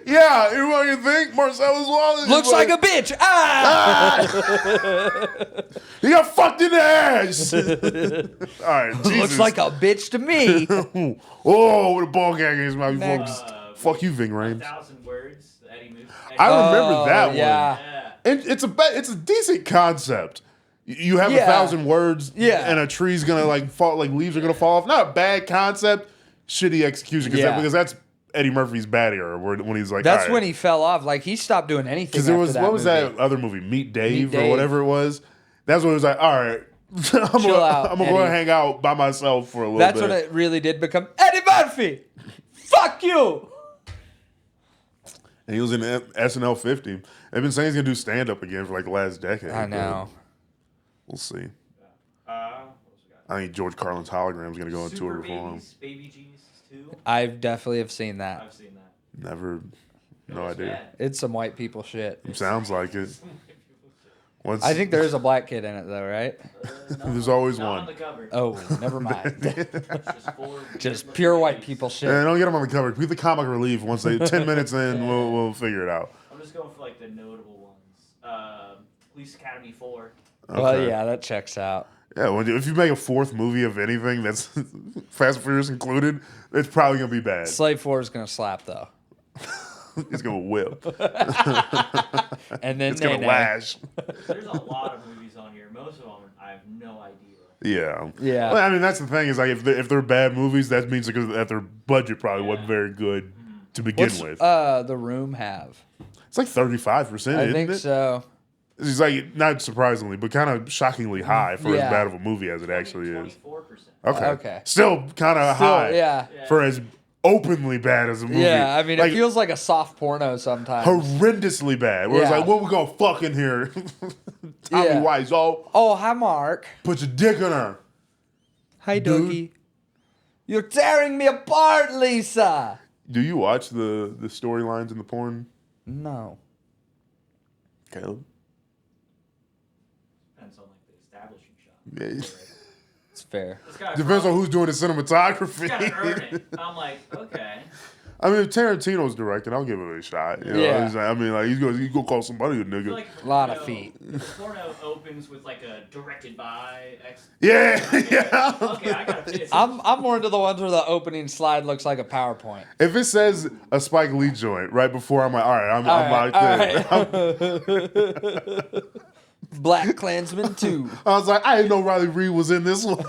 Speaker 1: Yeah, you know what you think? Marcellus Wallace
Speaker 2: Looks like a bitch. Ah!
Speaker 1: He got fucked in the ass. All right, Jesus.
Speaker 2: Looks like a bitch to me.
Speaker 1: Oh, with a ball gag in his mouth.
Speaker 2: Next.
Speaker 1: Fuck you, Ving Rhames.
Speaker 3: 1,000 words. The Eddie movie.
Speaker 1: I remember that one.
Speaker 2: Yeah.
Speaker 3: Yeah.
Speaker 1: And it's a decent concept. You have
Speaker 2: Yeah.
Speaker 1: 1,000 words,
Speaker 2: Yeah.
Speaker 1: and a tree's gonna like fall, like leaves are gonna fall off. Not a bad concept, shitty execution.
Speaker 2: Yeah.
Speaker 1: Because that's Eddie Murphy's bad era, when he's like,
Speaker 2: That's
Speaker 1: all right.
Speaker 2: when he fell off. Like, he stopped doing anything.
Speaker 1: Because there was
Speaker 2: after
Speaker 1: what was
Speaker 2: movie.
Speaker 1: that other movie, Meet Dave,
Speaker 2: Meet
Speaker 1: or
Speaker 2: Dave.
Speaker 1: whatever it was. That's when it was like, all right, I'm gonna
Speaker 2: out,
Speaker 1: go and
Speaker 2: Eddie.
Speaker 1: hang out by myself for a little
Speaker 2: That's
Speaker 1: bit.
Speaker 2: when it really did become Eddie Murphy. Fuck you.
Speaker 1: And he was in SNL 50. They've been saying he's gonna do stand up again for like the last decade.
Speaker 2: I know.
Speaker 1: We'll see.
Speaker 3: What else we got?
Speaker 1: I think George Carlin's hologram's gonna go on tour
Speaker 3: Super
Speaker 1: before him.
Speaker 3: Babies, Baby Geniuses 2.
Speaker 2: I definitely have seen that.
Speaker 3: I've seen that.
Speaker 1: Never, no
Speaker 3: It's
Speaker 1: idea.
Speaker 3: bad.
Speaker 2: It's some white people shit.
Speaker 1: Sounds like it. What's,
Speaker 2: I think there is a black kid in it, though, right?
Speaker 3: No,
Speaker 1: There's always
Speaker 3: not
Speaker 1: one.
Speaker 3: on the cover.
Speaker 2: Oh, never mind.
Speaker 3: Just four
Speaker 2: Just
Speaker 3: good-looking
Speaker 2: pure white
Speaker 3: babies.
Speaker 2: people shit.
Speaker 1: And don't get them on the cover. Be the comic relief. Once they 10 minutes in, we'll figure it out.
Speaker 3: I'm just going for like the notable ones. Police Academy 4.
Speaker 2: Well,
Speaker 1: Okay.
Speaker 2: yeah, that checks out.
Speaker 1: Yeah, if you make a fourth movie of anything that's Fast and Furious included, it's probably gonna be bad.
Speaker 2: Slave 4 is going to slap, though.
Speaker 1: It's gonna whip.
Speaker 2: And then
Speaker 1: It's gonna
Speaker 2: Nene.
Speaker 1: lash.
Speaker 3: There's a lot of movies on here. Most of them, I have no idea.
Speaker 1: Yeah.
Speaker 2: Yeah.
Speaker 1: Well, I mean, that's the thing is like if they're bad movies, that means because that their budget probably wasn't very good to begin
Speaker 2: What's
Speaker 1: with.
Speaker 2: The Room have?
Speaker 1: It's like 35%.
Speaker 2: I
Speaker 1: isn't
Speaker 2: think
Speaker 1: it?
Speaker 2: so.
Speaker 1: It's like not surprisingly, but kind of shockingly high for
Speaker 2: Yeah.
Speaker 1: as bad of a movie as it actually is.
Speaker 3: 24%.
Speaker 1: Okay.
Speaker 2: Okay.
Speaker 1: Still kind of
Speaker 2: Still,
Speaker 1: high.
Speaker 2: yeah.
Speaker 1: For as openly bad as a movie.
Speaker 2: Yeah, I mean,
Speaker 1: like,
Speaker 2: it feels like a soft porno sometimes.
Speaker 1: horrendously bad. Where it's
Speaker 2: Yeah.
Speaker 1: like, what we gonna fuck in here? Tommy
Speaker 2: Yeah.
Speaker 1: Wiseau,
Speaker 2: Oh, hi, Mark.
Speaker 1: put your dick in her.
Speaker 2: Hi,
Speaker 1: Dude.
Speaker 2: Dougie. You're tearing me apart, Lisa.
Speaker 1: Do you watch the storylines in the porn,
Speaker 2: No.
Speaker 1: Caleb?
Speaker 3: Depends on like the establishing shot.
Speaker 1: Yeah.
Speaker 2: It's fair.
Speaker 3: This guy
Speaker 1: Depends on
Speaker 3: probably-
Speaker 1: who's doing the cinematography.
Speaker 3: Gotta earn it. I'm like, okay.
Speaker 1: I mean, if Tarantino's directing, I'll give it a shot. You know?
Speaker 2: Yeah.
Speaker 1: He's like- I mean, like he's gonna call somebody a
Speaker 3: I feel
Speaker 1: nigga.
Speaker 3: like if
Speaker 2: Lot of
Speaker 3: porno-
Speaker 2: feet.
Speaker 3: if porno opens with like a directed by X.
Speaker 1: Yeah, yeah.
Speaker 3: Okay, I gotta piss.
Speaker 2: I'm more into the ones where the opening slide looks like a PowerPoint.
Speaker 1: If it says a Spike Lee joint right before, I'm like, all right, I'm
Speaker 2: All
Speaker 1: locked in.
Speaker 2: Black Klansman 2.
Speaker 1: I was like, I didn't know Riley Reid was in this one.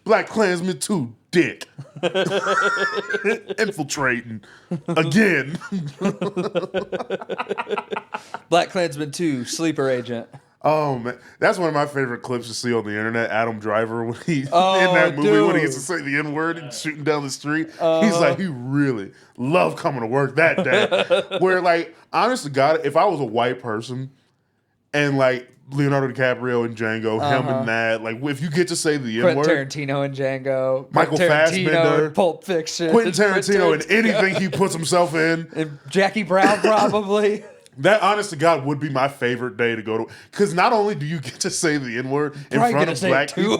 Speaker 1: Black Klansman 2, dick. Infiltrating again.
Speaker 2: Black Klansman 2, Sleeper Agent.
Speaker 1: Oh man, that's one of my favorite clips to see on the internet. Adam Driver when he's
Speaker 2: Oh,
Speaker 1: in that movie when he
Speaker 2: dude.
Speaker 1: gets to say the N word and shooting down the street. He's like, he really loved coming to work that day. Where like, honest to God, if I was a white person and like Leonardo DiCaprio and Django, him and that, like if you get to say the N
Speaker 2: Quentin
Speaker 1: word,
Speaker 2: Tarantino and Django.
Speaker 1: Michael
Speaker 2: Quentin Tarantino
Speaker 1: Fassbender.
Speaker 2: and Pulp Fiction.
Speaker 1: Quentin Tarantino and anything he puts himself in.
Speaker 2: And Jackie Brown, probably.
Speaker 1: That, honest to God, would be my favorite day to go to. Because not only do you get to say the N-word in front of black people.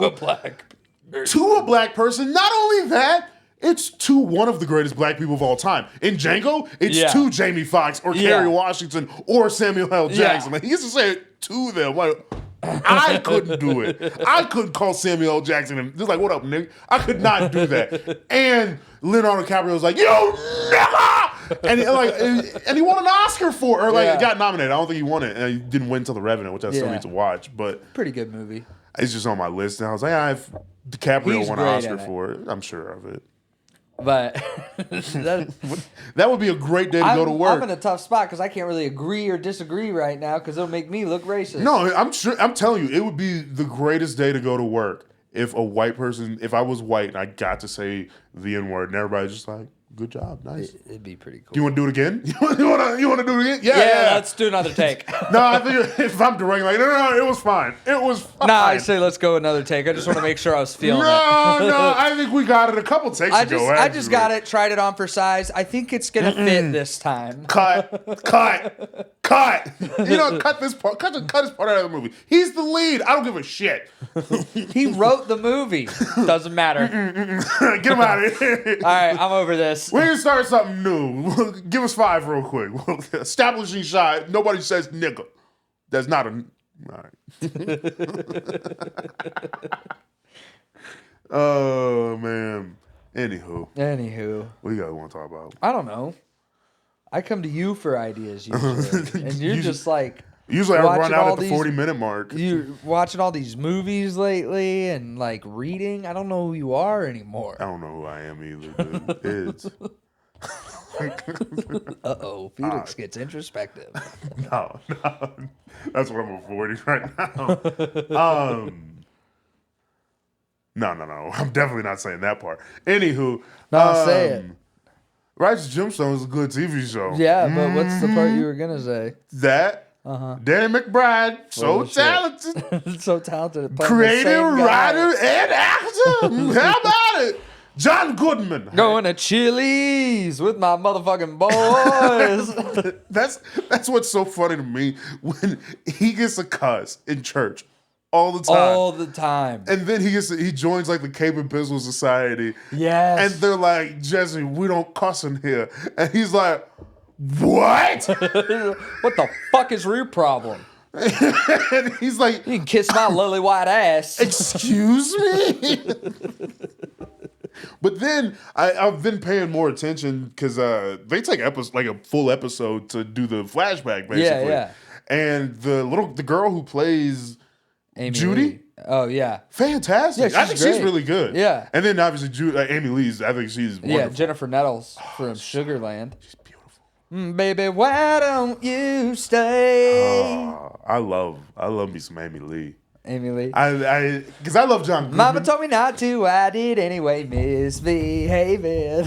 Speaker 1: To a black person. Not only that, it's to one of the greatest black people of all time. In Django, it's to Jamie Foxx or Kerry Washington or Samuel L. Jackson. Like, he used to say it to them. Like, I couldn't do it. I couldn't call Samuel L. Jackson and just like, what up, nigga? I could not do that. And Leonardo DiCaprio was like, you nigga! And he won an Oscar for it. Or like, got nominated. I don't think he won it. And he didn't win until The Revenant, which I still need to watch. But
Speaker 2: pretty good movie.
Speaker 1: It's just on my list. And I was like, DiCaprio won an Oscar for it. I'm sure of it.
Speaker 2: But
Speaker 1: that would be a great day to go to work.
Speaker 2: I'm in a tough spot because I can't really agree or disagree right now because it'll make me look racist.
Speaker 1: No, I'm telling you, it would be the greatest day to go to work if I was white and I got to say the N-word and everybody's just like, good job, nice.
Speaker 2: It'd be pretty cool.
Speaker 1: Do you want to do it again? You want to do it again? Yeah.
Speaker 2: Let's do another take.
Speaker 1: No, I think if I'm directing, like, no, it was fine. It was fine.
Speaker 2: No, I say let's go another take. I just want to make sure I was feeling it.
Speaker 1: No, I think we got it a couple takes ago.
Speaker 2: I just got it, tried it on for size. I think it's going to fit this time.
Speaker 1: Cut. Cut this part. Cut this part out of the movie. He's the lead. I don't give a shit.
Speaker 2: He wrote the movie. Doesn't matter.
Speaker 1: Get him out of here.
Speaker 2: All right, I'm over this.
Speaker 1: We're going to start something new. Give us 5 real quick. Establishing shot. Nobody says nigga. That's not a... All right. Oh, man. Anywho. What do you guys want to talk about?
Speaker 2: I don't know. I come to you for ideas usually. And you're just like...
Speaker 1: Usually I run out at the 40-minute mark.
Speaker 2: You're watching all these movies lately and like reading. I don't know who you are anymore.
Speaker 1: I don't know who I am either, dude. It's...
Speaker 2: Uh-oh. Felix gets introspective.
Speaker 1: No. That's what I'm avoiding right now. No. I'm definitely not saying that part. Anywho.
Speaker 2: No, say it.
Speaker 1: Righteous Gemstones is a good TV show.
Speaker 2: Yeah, but what's the part you were going to say?
Speaker 1: That. Danny McBride, so talented.
Speaker 2: So talented.
Speaker 1: Creator, writer, and actor. How about it? John Goodman.
Speaker 2: Going to Chili's with my motherfucking boys.
Speaker 1: That's what's so funny to me when he gets a cuss in church all the time.
Speaker 2: All the time.
Speaker 1: And then he joins like the Cape and Pistol Society.
Speaker 2: Yes.
Speaker 1: And they're like, Jesse, we don't cuss in here. And he's like, what?
Speaker 2: What the fuck is your problem?
Speaker 1: And he's like,
Speaker 2: you can kiss my lily white ass.
Speaker 1: Excuse me? But then I've been paying more attention because they take like a full episode to do the flashback, basically.
Speaker 2: Yeah.
Speaker 1: And the girl who plays
Speaker 2: Amy
Speaker 1: Judy.
Speaker 2: Lee. Oh yeah,
Speaker 1: fantastic.
Speaker 2: Yeah,
Speaker 1: I think she's really good.
Speaker 2: Yeah.
Speaker 1: And then obviously Amy Lee's. I think she's wonderful.
Speaker 2: Yeah, Jennifer Nettles from Sugarland.
Speaker 1: She's beautiful.
Speaker 2: Baby, why don't you stay?
Speaker 1: I love me some Amy Lee.
Speaker 2: Amy Lee.
Speaker 1: Because I love John Goodman.
Speaker 2: Mama told me not to. I did anyway, misbehaving.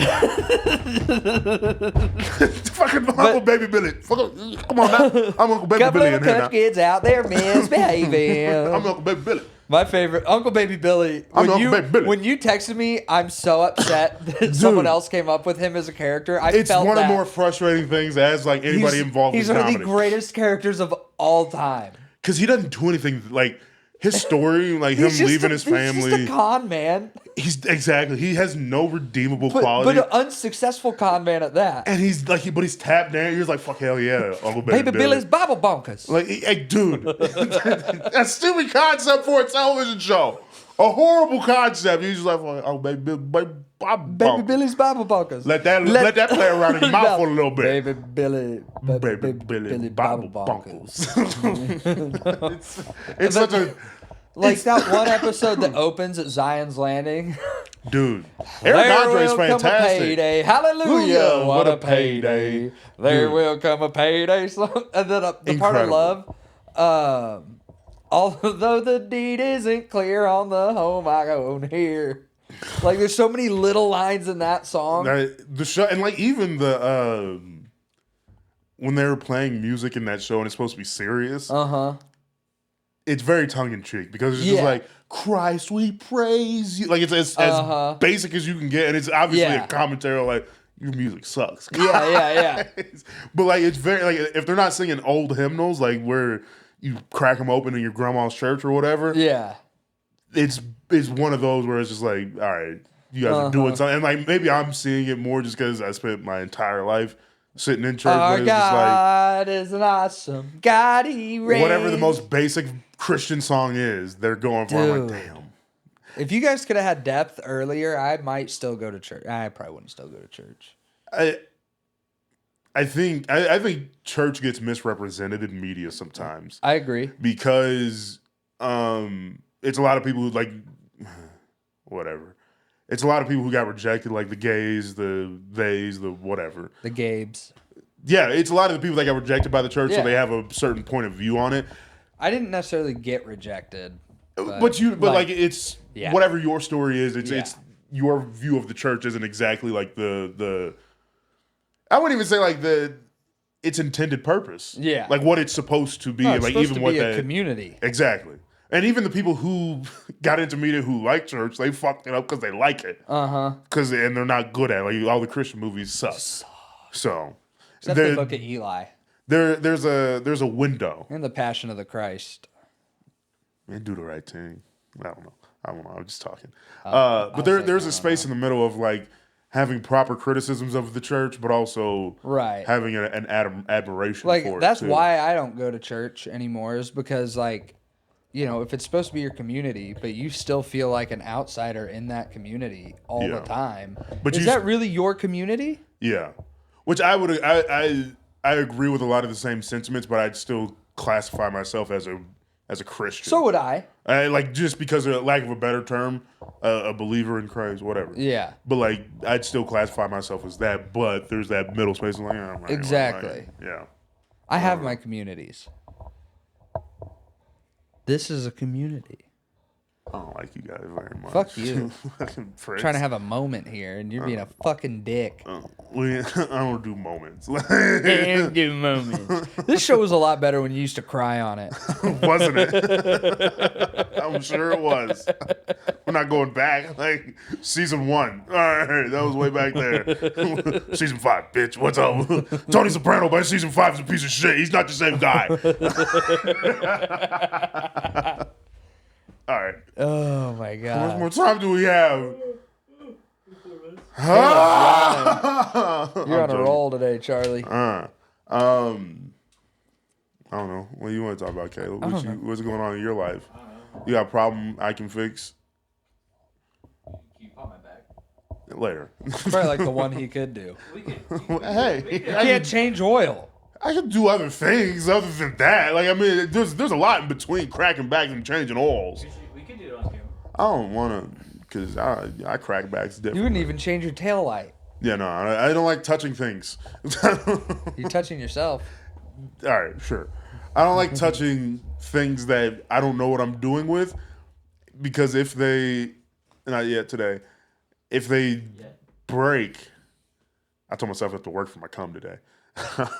Speaker 1: Fucking Uncle Baby Billy. Come on now. I'm Uncle Baby Billy in here now.
Speaker 2: Couple kids out there misbehaving.
Speaker 1: I'm Uncle Baby Billy.
Speaker 2: My favorite, Uncle Baby Billy. When you texted me, I'm so upset that someone else came up with him as a character.
Speaker 1: It's one of the more frustrating things as like anybody involved in comedy.
Speaker 2: He's one of the greatest characters of all time.
Speaker 1: Because he doesn't do anything like... His story, like him leaving his family.
Speaker 2: He's just a con man.
Speaker 1: He has no redeemable quality.
Speaker 2: But an unsuccessful con man at that.
Speaker 1: And he's like, but he's tapped down. He's like, fuck hell yeah, Uncle Baby
Speaker 2: Billy's Bible Bonkers.
Speaker 1: Like, hey, dude, that's a stupid concept for a television show. A horrible concept. He's just like, oh, Baby
Speaker 2: Billy's Bible Bonkers.
Speaker 1: Let that play around in your mouth for a little bit.
Speaker 2: Baby Billy Bible Bonkers.
Speaker 1: It's such a...
Speaker 2: Like that one episode that opens at Zion's Landing.
Speaker 1: Dude. Eric Andre's fantastic.
Speaker 2: Come a payday. Hallelujah. What a payday. There will come a payday. And then the part I love, although the deed isn't clear on the home I own here. Like there's so many little lines in that song.
Speaker 1: The show, and like even the when they were playing music in that show and it's supposed to be serious. It's very tongue in cheek because it's just like, Christ, we praise you. Like it's as basic as you can get, and it's obviously a commentary like, your music sucks.
Speaker 2: Yeah.
Speaker 1: But like, it's very like if they're not singing old hymnals, like where you crack them open in your grandma's church or whatever.
Speaker 2: Yeah.
Speaker 1: It's one of those where it's just like, all right, you guys are doing something, and like maybe I'm seeing it more just because I spent my entire life sitting in church.
Speaker 2: Our
Speaker 1: but it's
Speaker 2: God is an awesome God. He reigns.
Speaker 1: Whatever the most basic Christian song is, they're going for. I'm like, damn.
Speaker 2: If you guys could have had depth earlier, I might still go to church. I probably wouldn't still go to church.
Speaker 1: I think church gets misrepresented in media sometimes.
Speaker 2: I agree
Speaker 1: because it's a lot of people who like whatever. It's a lot of people who got rejected, like the gays, the theys, the whatever.
Speaker 2: The Gabes.
Speaker 1: Yeah, it's a lot of the people that got rejected by the church, so they have a certain point of view on it.
Speaker 2: I didn't necessarily get rejected.
Speaker 1: But it's whatever your story is, it's your view of the church isn't exactly like the I wouldn't even say like its intended purpose.
Speaker 2: Yeah.
Speaker 1: Like what it's supposed to be.
Speaker 2: No,
Speaker 1: and
Speaker 2: it's
Speaker 1: like
Speaker 2: supposed
Speaker 1: even
Speaker 2: to
Speaker 1: what
Speaker 2: be
Speaker 1: that
Speaker 2: a community.
Speaker 1: Exactly. And even the people who got into media who like church, they fucked it up because they like it. And they're not good at it. Like all the Christian movies suck. So
Speaker 2: except the Book of Eli.
Speaker 1: There's a window.
Speaker 2: And the Passion of the Christ.
Speaker 1: Man, do the right thing. I don't know. I'm just talking. But there's a space in the middle of like having proper criticisms of the church, but also having an admiration
Speaker 2: like,
Speaker 1: for it.
Speaker 2: That's
Speaker 1: too.
Speaker 2: why I don't go to church anymore, is because like, you know, if it's supposed to be your community, but you still feel like an outsider in that community all the time. But is that really your community?
Speaker 1: Yeah. Which I agree with a lot of the same sentiments, but I'd still classify myself as a Christian.
Speaker 2: So would I.
Speaker 1: Like just because of lack of a better term, a believer in Christ, whatever.
Speaker 2: Yeah.
Speaker 1: But like I'd still classify myself as that, but there's that middle space. I'm like,
Speaker 2: exactly.
Speaker 1: Yeah.
Speaker 2: I have my communities. This is a community.
Speaker 1: I don't like you guys very much.
Speaker 2: Fuck you. Trying to have a moment here, and you're being a fucking dick.
Speaker 1: I don't do moments.
Speaker 2: Don't do moments. This show was a lot better when you used to cry on it.
Speaker 1: Wasn't it? I'm sure it was. We're not going back. Like, season 1. All right, that was way back there. Season 5, bitch. What's up? Tony Soprano by season 5 is a piece of shit. He's not the same guy. All right.
Speaker 2: Oh my god.
Speaker 1: How much more time do we have?
Speaker 2: You're on a roll today, Charlie.
Speaker 1: I don't know. What do you want to talk about, Caleb? What's going on in your life? You got a problem I can fix?
Speaker 3: Can you pop my back?
Speaker 1: Later.
Speaker 2: Probably like the one he could do.
Speaker 1: Hey,
Speaker 2: You can't change oil.
Speaker 1: I can do other things other than that. Like, I mean, there's a lot in between cracking backs and changing oils.
Speaker 3: We could do it on camera.
Speaker 1: I don't want to, because I crack backs different.
Speaker 2: You wouldn't even change your tail light.
Speaker 1: Yeah, no, I don't like touching things.
Speaker 2: You're touching yourself.
Speaker 1: All right, sure. I don't like touching things that I don't know what I'm doing with, because if they, not yet today, if they break, I told myself I have to work for my cum today.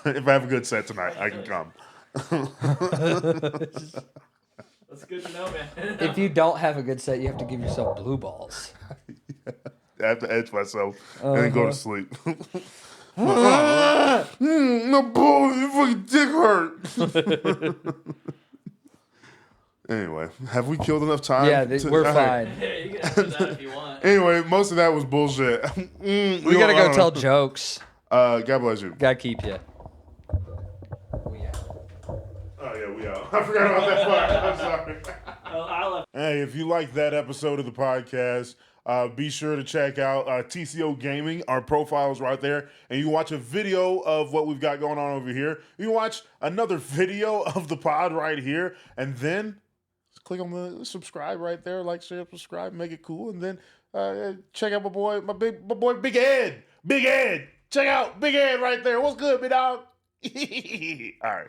Speaker 1: If I have a good set tonight, I can come.
Speaker 3: That's good to know, man.
Speaker 2: If you don't have a good set, you have to give yourself blue balls.
Speaker 1: I have to edge myself and then go to sleep. No bull, your fucking dick hurt. Anyway, have we killed enough time?
Speaker 2: Yeah, we're fine.
Speaker 3: Yeah, you can answer that if you want.
Speaker 1: Anyway, most of that was bullshit.
Speaker 2: We gotta go tell jokes.
Speaker 1: God bless you.
Speaker 2: God keep you.
Speaker 1: Oh yeah, we out. I forgot about that part. I'm sorry. Hey, if you like that episode of the podcast, be sure to check out TCO Gaming. Our profile is right there. And you watch a video of what we've got going on over here. You watch another video of the pod right here. And then just click on the subscribe right there. Like, share, subscribe, make it cool. And then check out my boy Big Ed. Big Ed. Check out Big Ed right there. What's good, big dog? All right.